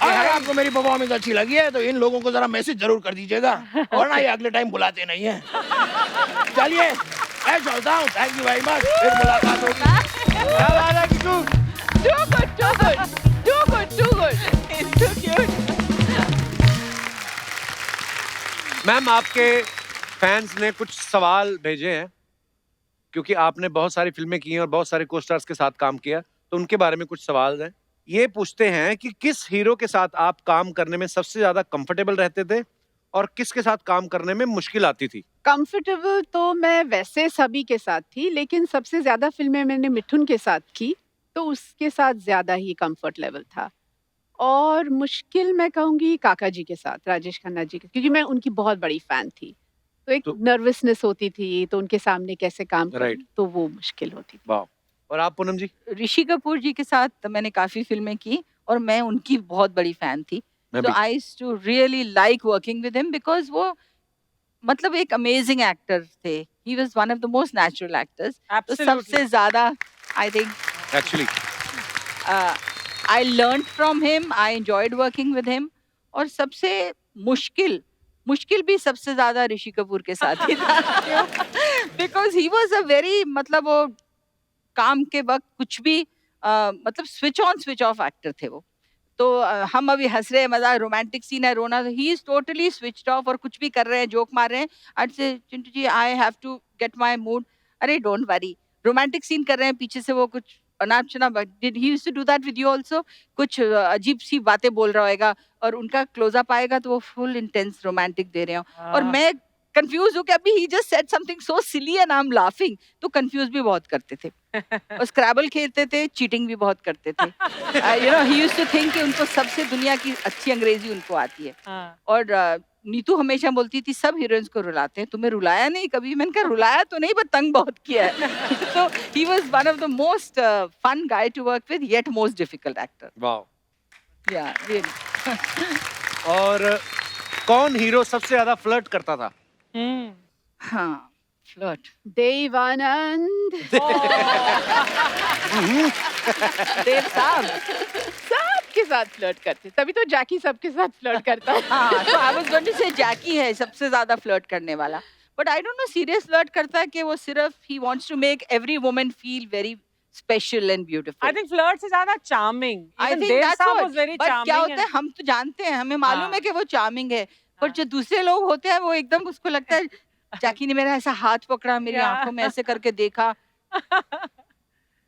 अगर आपको मेरी परफॉर्मेंस अच्छी लगी है तो इन लोगों को जरा मैसेज जरूर कर दीजिएगा, वरना ये अगले टाइम बुलाते नहीं है। चलिए मैं चलता हूँ, थैंक यू वेरी मच, फिर मुलाकात होगी। क्या बात है किशोर? Too good, too good, too good, too good. It's too cute. Ma'am आपके फैंस ने कुछ सवाल भेजे हैं, क्योंकि आपने बहुत सारी फिल्में की हैं और बहुत सारे को स्टार्स के साथ काम किया, तो उनके बारे में कुछ सवाल हैं। ये पूछते हैं कि किस हीरो के साथ आप काम करने में सबसे ज्यादा कंफर्टेबल रहते थे और किसके साथ काम करने में मुश्किल आती थी? कंफर्टेबल तो मैं वैसे सभी के साथ थी, लेकिन सबसे ज्यादा फिल्में मैंने मिठुन के साथ की, तो उसके साथ ज्यादा ही कंफर्ट लेवल था। और मुश्किल मैं कहूँगी काका जी के साथ, राजेश खन्ना जी के, क्योंकि मैं उनकी बहुत बड़ी फैन थी, तो एक तो- नर्वसनेस होती थी, तो उनके सामने कैसे काम करूं, Right. तो वो मुश्किल होती थी। वाह। और आप पूनम जी? ऋषि कपूर जी के साथ मैंने काफी फिल्में की और मैं उनकी बहुत बड़ी फैन थी. मैं So भी. I used to really like working with him because वो मतलब एक अमेजिंग एक्टर थे. He was one of the most natural actors. तो Absolutely. सबसे ज्यादा I think Actually. I learned from him. I enjoyed working with him. और सबसे मुश्किल भी सबसे ज्यादा ऋषि कपूर के साथ ही था. Because he was a very मतलब वो काम के वक्त कुछ भी मतलब switch on switch off actor थे वो. तो हम अभी हंस रहे हैं, मजा रोमांटिक सीन है, रोना, he is totally switched off और कुछ भी कर रहे हैं, जोक मार रहे हैं, I say Chintu ji I have to get my mood. अरे डोंट वरी, रोमांटिक सीन कर रहे हैं, पीछे से वो कुछ अनाप शनाप, did he used to do that with you also? कुछ अजीब सी बातें बोल रहा होगा और उनका क्लोजअप आएगा तो वो फुल इंटेंस रोमांटिक दे रहे हो और मैं कंफ्यूज हूँ कि अभी ही just said something so silly and I am laughing. तो कंफ्यूज भी बहुत करते थे और स्क्रैबल खेलते थे, चीटिंग भी बहुत करते थे. You know he used to think कि उनको सबसे दुनिया की अच्छी अंग्रेजी उनको आती है. और नीतू हमेशा बोलती थी सब हीरोइंस को रुलाते हैं, तुम्हें रुलाया नहीं कभी? मैंने कहा रुलाया तो नहीं, पर तंग बहुत किया है. तो he was one of the most fun guy to work with, yet most difficult actor. Wow. Yeah really. और कौन हीरो सबसे ज्यादा फ्लर्ट करता था? हाँ, फ्लर्ट. देवानंद. देव साहब. सबके साथ फ्लर्ट करते, तभी तो जैकी सबके साथ फ्लर्ट करता है. हाँ, तो आई वाज गोइंग टू से जैकी है सबसे ज्यादा फ्लर्ट करने वाला. But I don't know serious flirt करता है कि वो सिर्फ ही wants to make every woman feel very special and beautiful. I think flirt से ज्यादा charming. I Even think Dev that's Saab what. was very But charming. क्या होता है, हम तो जानते हैं, हमें मालूम हाँ. है कि वो चार्मिंग है, पर हाँ. जो दूसरे लोग होते हैं वो एकदम उसको लगता है जैकी ने मेरा ऐसा हाथ पकड़ा, मेरी Yeah. आंखों में ऐसे करके देखा,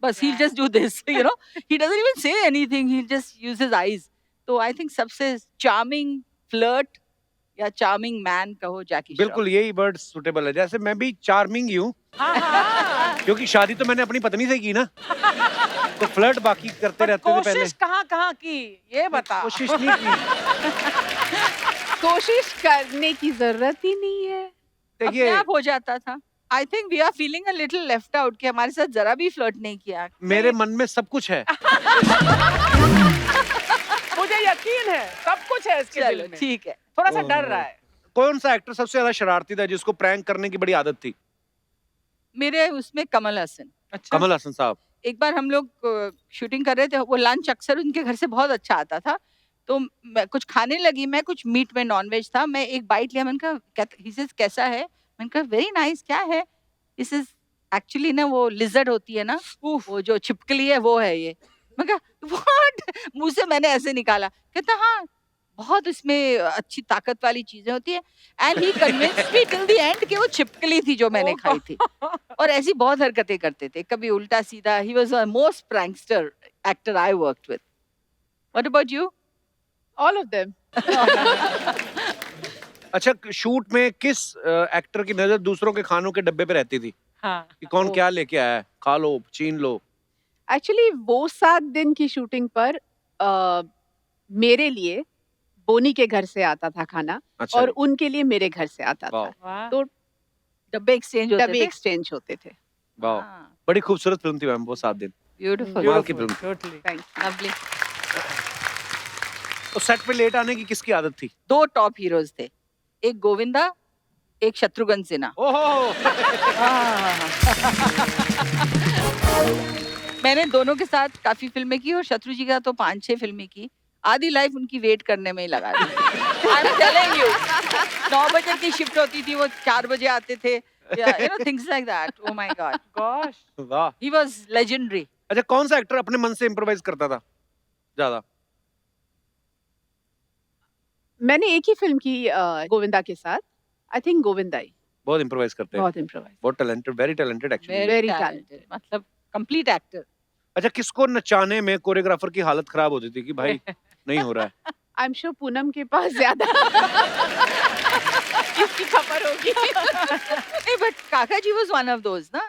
बस he'll just do this, you know. He doesn't even say anything, he'll just use his eyes. तो I think सबसे charming flirt या charming man कहो जैकी श्रॉफ. बिल्कुल यही वर्ड सुटेबल है. जैसे मैं भी चार्मिंग ही हूँ, हाँ, हाँ. क्योंकि शादी तो मैंने अपनी पत्नी से की ना, तो फ्लर्ट बाकी करते रहते थे पहले. कोशिश कहाँ की ये बता. कोशिश नहीं की. कोशिश करने की जरूरत ही नहीं है. अपने देखिए आप हो जाता था. I think we are feeling a little left out कि हमारे साथ जरा भी फ्लर्ट नहीं किया. मेरे मन में सब कुछ है. मुझे यकीन है सब कुछ है इसके दिल चलो में. ठीक है. थोड़ा सा डर रहा है. कौन सा एक्टर सबसे ज्यादा शरारती था जिसको प्रैंक करने की बड़ी आदत थी? मेरे उसमें कमल हसन. अच्छा. कमल हसन साहब. एक बार हम लोग शूटिंग कर रहे थे, वो लंच अक्सर उनके घर से बहुत अच्छा आता था, तो मैं कुछ खाने लगी, मैं कुछ मीट में नॉन वेज था, मैं एक बाइट लिया, मैंने कहा he says, कैसा है? मैंने कहा वेरी नाइस. क्या है? दिस इज एक्चुअली ना वो लिजर्ड होती है ना, वो जो छिपकली है वो है ये. मैं कहा व्हाट? मुंह से मैंने ऐसे निकाला. कहता हाँ बहुत इसमें अच्छी ताकत वाली चीजें होती है. And he convinced me till the end कि वो छिपकली थी जो मैंने खाई थी. और ऐसी बहुत हरकतें करते थे, कभी उल्टा सीधा. He was the most prankster actor I worked with. What about you? All of them. अच्छा, शूट में किस एक्टर की नजर दूसरों के खानों के डब्बे पे रहती थी हाँ. कि कौन क्या लेके आया है, खा लो, छीन लो? एक्चुअली वो 7 दिन की शूटिंग पर मेरे लिए बोनी के घर से आता था खाना अच्छा. और उनके लिए मेरे घर से आता था. वाह. वाह. तो डब्बे एक्सचेंज होते डब्बे थे. एक्सचेंज होते थे. वाह, बड़ी खूबसूरत फिल्म थी मैम वो 7 दिन. ब्यूटीफुल. वाह की film. Totally. Thank you. Lovely. तो सेट पे लेट आने की किसकी आदत थी? 2 टॉप हीरोज थे, एक गोविंदा, एक शत्रुघ्न सिन्हा. ओहो. मैंने दोनों के साथ काफी फिल्में की और शत्रु जी का तो 5-6 फिल्में की. आधी लाइफ उनकी वेट करने में ही लगा दी. I'm telling you. 9 बजे की शिफ्ट होती थी, वो 4 बजे आते थे. Yeah, you know, things like that. Oh my God. Gosh. वाह. He was legendary. अच्छा, कौन सा एक्टर अपने मन से इम्प्रोवाइज करता था ज्यादा? मैंने एक ही फिल्म की गोविंदा के साथ. आई थिंक गोविंदा ही बहुत इम्प्रोवाइज करते हैं. बहुत इम्प्रोवाइज. बहुत talented, very talented actually. Very talented. मतलब complete actor. अच्छा, किसको नचाने में कोरियोग्राफर की हालत खराब होती थी कि भाई नहीं हो रहा है? आई एम श्योर पूनम के पास ज्यादा इसकी खबर होगी. नहीं, but काका जी was one of those ना.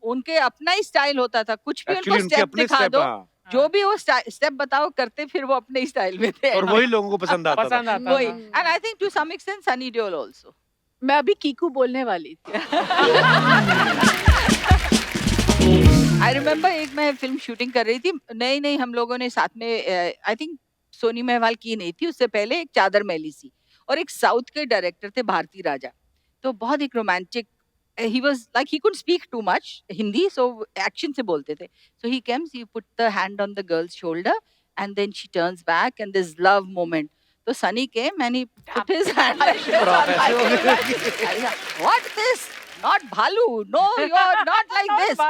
उनके अपना ही स्टाइल होता था, कुछ भी उनको एक्चुअली उनके स्टेप अपने दिखा स्टेप. दो, हाँ. जो भी वो स्टेप बताओ करते, फिर वो अपने स्टाइल में थे. और वही लोगों को पसंद आता था. पसंद आता वही. था. And I think to some extent Sunny Deol also. मैं अभी कीकू बोलने वाली थी. आई रिमेम्बर एक मैं फिल्म शूटिंग कर रही थी, नहीं हम लोगों ने साथ में, आई थिंक सोनी मेहवाल की नहीं थी, उससे पहले एक चादर मैली सी, और एक साउथ के डायरेक्टर थे भारती राजा, तो बहुत एक romantic, he was like he couldn't speak too much Hindi, so action से बोलते थे, so he comes, he put the hand on the girl's shoulder and then she turns back and this love moment, so Sunny came and he put his hand like this on my face. What this? Not Bhalu, no, you're not like this.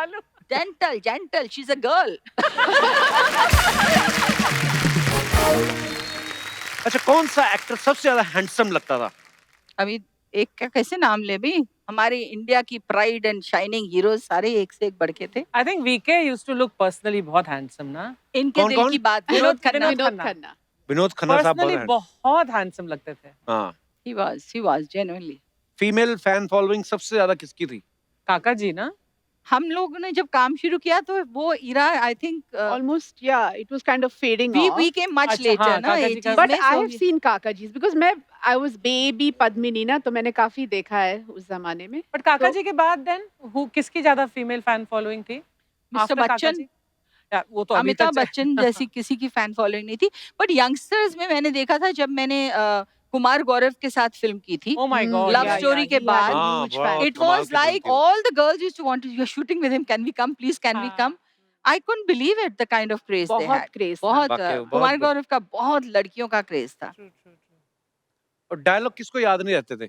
Gentle, she's a girl. अच्छा, कौन सा actor सबसे ज्यादा handsome लगता था? अभी एक का कैसे नाम ले भी, हमारे इंडिया की प्राइड एंड शाइनिंग हीरोज सारे एक से एक बढ़ के थे। I think VK used to look personally बहुत हैंडसम ना। इनके कौन- दिल कौन? की बात, विनोद खन्ना। विनोद खन्ना। विनोद खन्ना साहब पर्सनली बहुत हैंडसम लगते थे। हाँ। He was genuinely. Female fan following सबसे ज्यादा किसकी थी? काका जी ना। हम लोगों ने जब काम शुरू किया तो वो era, I think Almost, yeah, it was kind of fading off. we came much अच्छा, later हाँ, ना, काका जी 80s का- But में, I so have seen Kaka Ji's because I was baby Padmini ना, तो मैंने काफी देखा है उस जमाने में। बट काका तो- जी के बाद देन किसकी ज्यादा फीमेल फैन फॉलोइंग थी? मिस्टर After काका बच्चन, जी? या, वो तो अभी अमिताभ तक बच्चन जैसी किसी की फैन फॉलोइंग नहीं थी, बट यंगस्टर्स में मैंने देखा था जब मैंने कुमार गौरव के साथ फिल्म की थी, Oh my God, Love yeah, story yeah, के he बाद, had a हाँ, huge बहुत fan. it कमाल was की फिल्म like थी वो। all the girls used to want to, you're shooting with him, can we come please, can we हाँ। come? I couldn't believe it, the kind of craze they बहुत had. Craze था। बहुत वाकई, बहुत- कुमार गौरव का बहुत लड़कियों का क्रेज था। True, true, true. और डायलॉग किसको याद नहीं रहते थे?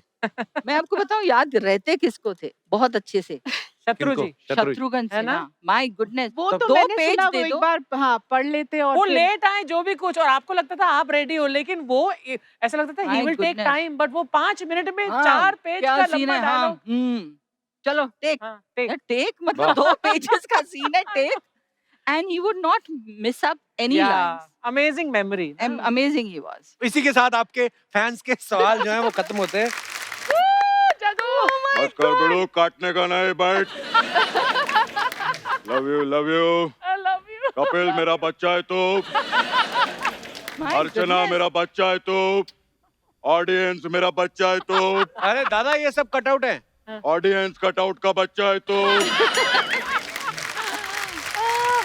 मैं आपको बताऊं याद रहते किसको थे बहुत अच्छे से, शत्रु किनको? जी। शत्रु जी। शत्रुघ्न है ना? सिन्हा, माय गुडनेस, वो तो तो दो मैंने पेज सुना, दे वो एक दो। बार हाँ पढ़ लेते और वो फिर लेट आए जो भी कुछ, और आपको लगता था आप रेडी हो, लेकिन वो ऐसा लगता था he My will take goodness. Time, but वो 5 मिनट में हाँ, 4 पेज क्या का सीन लंबा है, हाँ, डायलॉग। चलो टेक, हाँ, take. टेक मतलब 2 पेजेस का सीन है, take, and he would not miss up any Yeah, lines, amazing memory. Amazing he was. इसी के साथ आपके फैंस के सवाल जो है वो खत्म होते हैं। बस कर बेड़ो, काटने का नहीं बैठ। Love you I love you. Kapil मेरा बच्चा है तू, अर्चना मेरा बच्चा है तू, ऑडियंस मेरा बच्चा है तू, अरे दादा ये सब कटआउट है। ऑडियंस कटआउट का बच्चा है तू,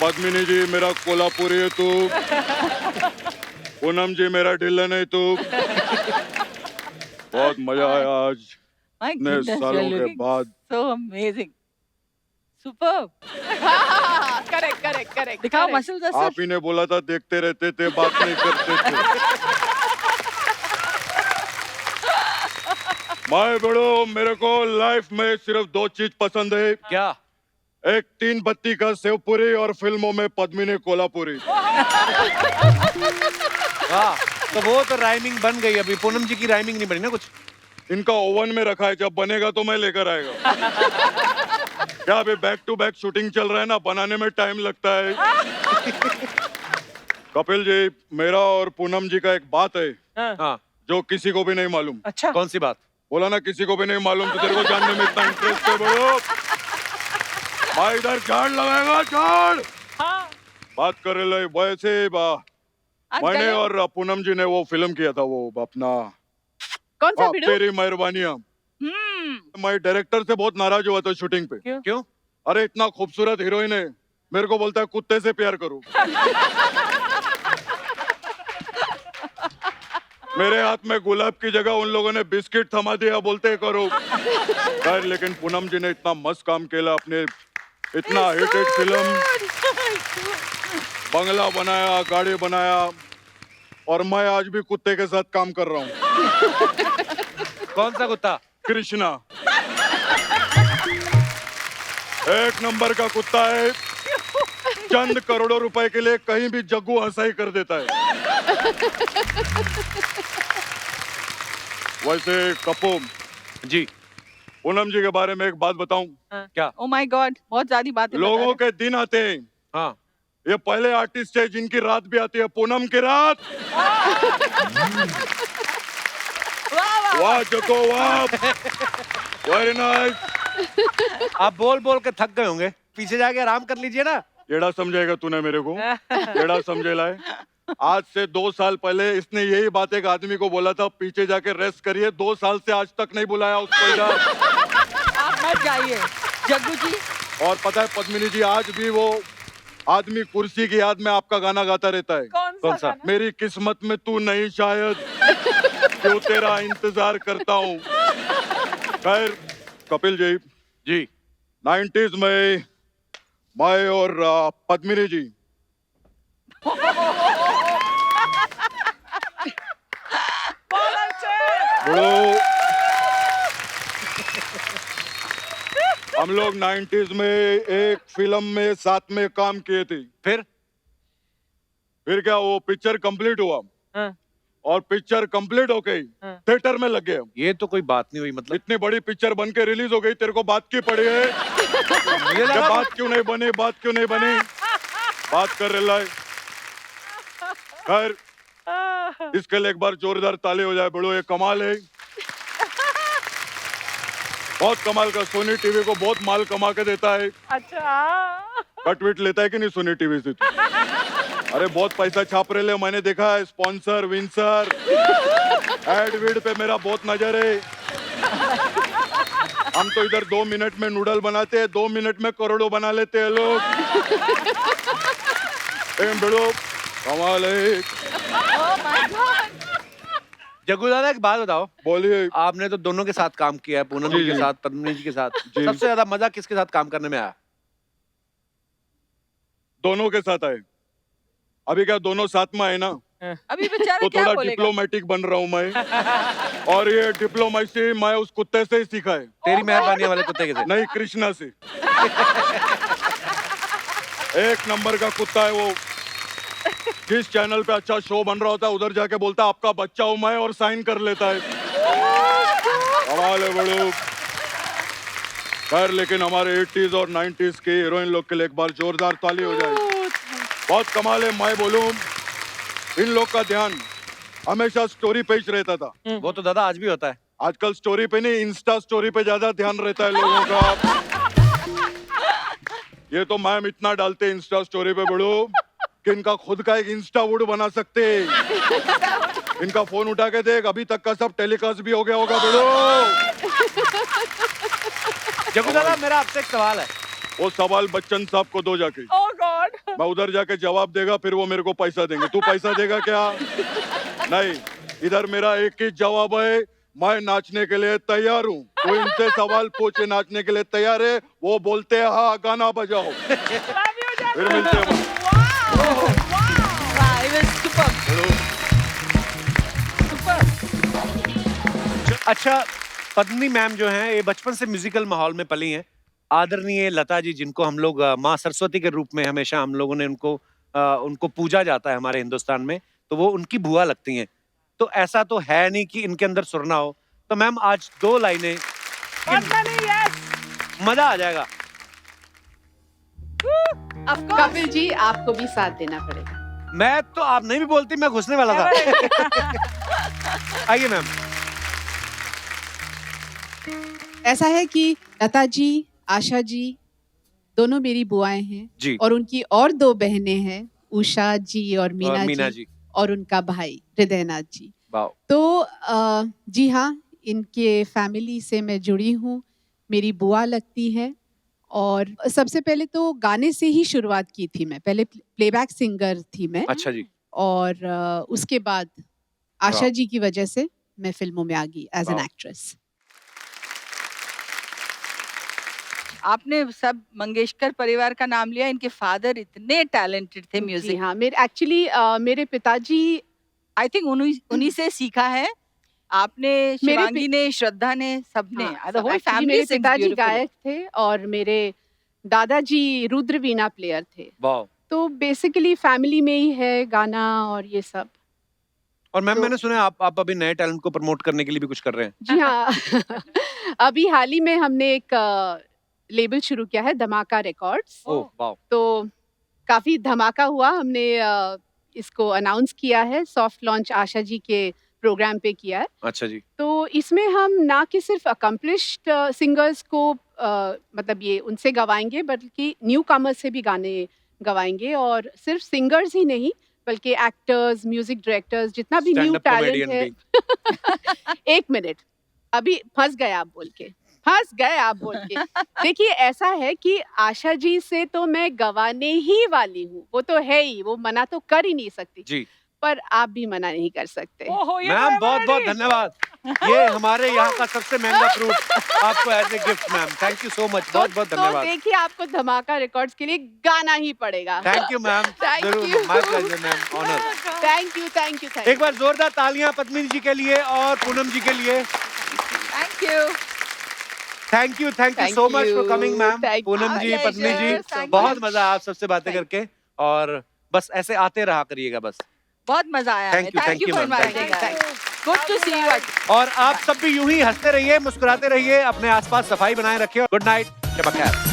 पद्मिनी जी मेरा कोल्हापुरी है तू, पूनम जी मेरा ढिल्लन है तू। बहुत मजा आया आज माय इतने गुडनेस, सालों के बाद। So amazing, superb. करेक्ट दिखाओ मसल्स आप असल। ही ने बोला था देखते रहते थे, बात नहीं करते थे। माए बड़ो, मेरे को लाइफ में सिर्फ 2 चीज पसंद है, क्या? एक 3 बत्ती का सेवपुरी और फिल्मों में पद्मिनी कोल्हापुरी। हाँ, तो वो तो राइमिंग बन गई, अभी पूनम जी की राइमिंग नहीं बनी ना कुछ। इनका ओवन में रखा है, जब बनेगा तो मैं लेकर आएगा। क्या अभी बैक टू बैक शूटिंग चल रहा है ना, बनाने में टाइम लगता है। कपिल जी, मेरा और पूनम जी का एक बात है हाँ, जो किसी को भी नहीं मालूम। अच्छा, कौन सी बात? बोला ना किसी को भी नहीं मालूम, तो तेरे को जानने में इतना इंटरेस्ट है बड़ो। भाई इधर झाड़ लगाएगा, झाड़। हाँ, बात कर रहे वैसे मैंने और पूनम जी ने वो फिल्म किया था, वो अपना कौन सा वीडियो? तेरी मेहरबानियां। मैं डायरेक्टर से बहुत नाराज हुआ था शूटिंग पे। क्यों? अरे इतना खूबसूरत हीरोइन है, मेरे को बोलता है कुत्ते से प्यार करो। मेरे हाथ में गुलाब की जगह उन लोगों ने बिस्किट थमा दिया, बोलते करो। खैर, लेकिन पूनम जी ने इतना मस्त काम किया, अपने इतना हिटेड फिल्म, बंगला बनाया, गाड़ी बनाया, और मैं आज भी कुत्ते के साथ काम कर रहा हूँ। कौन सा कुत्ता? कृष्णा 1 नंबर का कुत्ता है, चंद करोड़ों रुपए के लिए कहीं भी जग्गू हंसाई कर देता है। वैसे कपो जी, पूनम जी के बारे में एक बात बताऊं, क्या? ओ माय गॉड, बहुत ज्यादा बातें बता लोगों रहे। के दिन आते हैं, हाँ, ये पहले आर्टिस्ट है जिनकी रात भी आती है, पूनम की रात। वाह जको वाह, वेरी नाइस। आप बोल बोल के थक गए होंगे, पीछे जाके आराम कर लीजिए ना। एड़ा समझेगा तूने मेरे को, एड़ा समझेला है। आज से 2 साल पहले इसने यही बात एक आदमी को बोला था, पीछे जाके रेस्ट करिए। 2 साल से आज तक नहीं बुलाया उसको इधर। आप मत जाइए जग्गू जी, और पता है पद्मिनी जी, आज भी वो आदमी कुर्सी की याद में आपका गाना गाता रहता है। कौन सा? गाना? मेरी किस्मत में तू नहीं शायद, क्यों तेरा इंतजार करता हूँ। खैर कपिल जी, जी 90s में मैं और पद्मिनी जी बड़ो, हम लोग 90s में एक फिल्म में साथ में काम किए थे। फिर क्या वो पिक्चर कंप्लीट हुआ हाँ। और पिक्चर कंप्लीट हो गई, हाँ। थिएटर में लग गए। ये तो कोई बात नहीं हुई, मतलब इतनी बड़ी पिक्चर बन के रिलीज हो गई, तेरे को बात की पड़ी है? मुझे क्या लगा बात क्यों नहीं बनी, बात क्यों नहीं बनी? बात कर रहा है। खैर इसके लिए एक बार जोरदार ताली हो जाए बड़ो, ये कमाल है, बहुत कमाल का। सोनी टीवी को बहुत माल कमा के देता है। अच्छा कट विट लेता है कि नहीं सोनी टीवी से तू? अरे बहुत पैसा छाप रहे ले, मैंने देखा है, स्पॉन्सर विंसर एड विड पे मेरा बहुत नजर है। हम तो इधर 2 मिनट में नूडल बनाते हैं, 2 मिनट में करोड़ों बना लेते हैं लोग। बड़ो कमाल है। जग्गू दादा एक बात बताओ, बोलिए। आपने तो दोनों के साथ काम किया है, पूनम जी के साथ, पद्मिनी जी के साथ। जी। सबसे ज्यादा मजा किसके साथ काम करने में आया? दोनों के साथ आए। अभी क्या दोनों साथ में आए ना, अभी बेचारा तो क्या थोड़ा बोलेगा? डिप्लोमेटिक बन रहा हूँ मैं। और ये डिप्लोमेसी मैं उस कुत्ते से ही सीखा है। तेरी मेहरबानी वाले कुत्ते के से। नहीं, कृष्णा से। एक नंबर का कुत्ता है वो। जिस चैनल पे अच्छा शो बन रहा होता है उधर जाके बोलता है आपका बच्चा हूं मैं, और साइन कर लेता है। कमाल है बड़ो। खैर लेकिन हमारे 80s और 90s के हीरोइन लोग के लिए एक बार जोरदार ताली हो जाए। बहुत कमाल है। मैं बोलूं, इन लोग का ध्यान हमेशा स्टोरी पे ही रहता था। वो तो दादा आज भी होता है। आजकल स्टोरी पे नहीं, इंस्टा स्टोरी पे ज्यादा ध्यान रहता है लोगों का। ये तो मैम इतना डालते इंस्टा स्टोरी पे बड़ो कि इनका खुद का एक इंस्टा वुड बना सकते। इनका फोन उठा के देख, अभी तक का सब टेलीकास्ट भी हो गया होगा बड़ो। जग्गू दादा मेरा आपसे एक सवाल है। वो सवाल बच्चन साहब को दो जाके, ओह गॉड। मैं उधर जाके जवाब देगा, फिर वो मेरे को पैसा देंगे। तू पैसा देगा क्या? नहीं, इधर मेरा एक ही जवाब है, मैं नाचने के लिए तैयार हूँ। तो इनसे सवाल पूछे, नाचने के लिए तैयार है? वो बोलते हैं हाँ, गाना बजाओ। फिर मिलते हैं। Wow, it was superb. अच्छा, पद्मिनी मैम जो हैं ये बचपन से म्यूजिकल माहौल में पली हैं। आदरणीय लता जी, जिनको हम लोग माँ सरस्वती के रूप में हमेशा हम लोगों ने उनको पूजा जाता है हमारे हिंदुस्तान में, तो वो उनकी बुआ लगती हैं। तो ऐसा तो है नहीं कि इनके अंदर सुर ना हो। तो मैम आज 2 लाइनें, मजा आ जाएगा। Of course. कपिल जी आपको भी साथ देना पड़ेगा। मैं तो, आप नहीं भी बोलती, मैं घुसने वाला था। आइए मैम। ऐसा है कि लता जी, आशा जी दोनों मेरी बुआएं हैं जी। और उनकी और 2 बहनें हैं, उषा जी और मीना जी, जी। और उनका भाई हृदयनाथ जी। वाह। तो जी हाँ, इनके फैमिली से मैं जुड़ी हूँ, मेरी बुआ लगती है। और सबसे पहले तो गाने से ही शुरुआत की थी मैं, पहले प्लेबैक सिंगर थी मैं। अच्छा जी। और उसके बाद आशा जी की वजह से मैं फिल्मों में आ गई एज एन वाह। एक्ट्रेस। आपने सब मंगेशकर परिवार का नाम लिया। इनके फादर इतने टैलेंटेड थे जी म्यूजिक। हाँ, मेरे पिताजी, आई थिंक उन्हीं से सीखा है। आपने, शिवांगी ने, श्रद्धा ने, सबने, हाँ, the whole actually family मेरे sings पिताजी beautifully. गायक थे और मेरे दादाजी रुद्र वीणा प्लेयर थे। वाह। तो बेसिकली फैमिली में ही है गाना और ये सब। और मैम तो- मैंने सुना है आप अभी नए टैलेंट को प्रमोट करने के लिए भी कुछ कर रहे हैं। जी हाँ। अभी हाल ही में हमने एक लेबल शुरू किया है, धमाका रिकॉर्ड्स। ओह वाह। तो काफी धमाका हुआ। हमने इसको अनाउंस किया है, सॉफ्ट लॉन्च आशा जी के प्रोग्राम पे किया है। अच्छा जी। तो इसमें हम ना कि सिर्फ अकम्पलिश्ड सिंगर्स को मतलब ये उनसे गवाएंगे, बल्कि न्यू कमर्स से भी गाने गवाएंगे। और सिर्फ सिंगर्स ही नहीं, बल्कि एक्टर्स, म्यूजिक डायरेक्टर्स, जितना भी न्यू Stand-up टैलेंट comedian है। 1 मिनट, अभी फंस गए आप बोल के। फंस गए आप बोल के। देखिए ऐसा है कि आशा जी से तो मैं गवाने ही वाली हूँ, वो तो है ही, वो मना तो कर ही नहीं सकती, जी पर आप भी मना नहीं कर सकते। ओहो, ये मैम तो बहुत बहुत है धन्यवाद, ये हमारे यहाँ का सबसे महंगा फ्रूट आपको as a gift ma'am, thank you so much, बहुत बहुत तो धन्यवाद। देखिए आपको धमाका रिकॉर्ड्स के लिए गाना ही पड़ेगा। थैंक यू मैम, Thank जरूर, you. My pleasure ma'am, honour. Thank you thank you thank एक बार जोरदार तालियां पद्मिनी जी के लिए और पूनम जी के लिए। Thank you. Thank you Thank so much for you. Coming ma'am, Thank Poonam you. Ji, Our Padmini ji, pleasure. Thank बहुत you. मजा आप सबसे बातें Thank करके, और बस ऐसे आते रहा करिएगा बस। बहुत मजा आया Thank you, thank you, for ma'am. Thank inviting you. us. Good to see you again. और आप सब भी यूं ही हंसते रहिए, मुस्कुराते रहिए, अपने आसपास सफाई बनाए रखिए। गुड नाइट, शब खैर।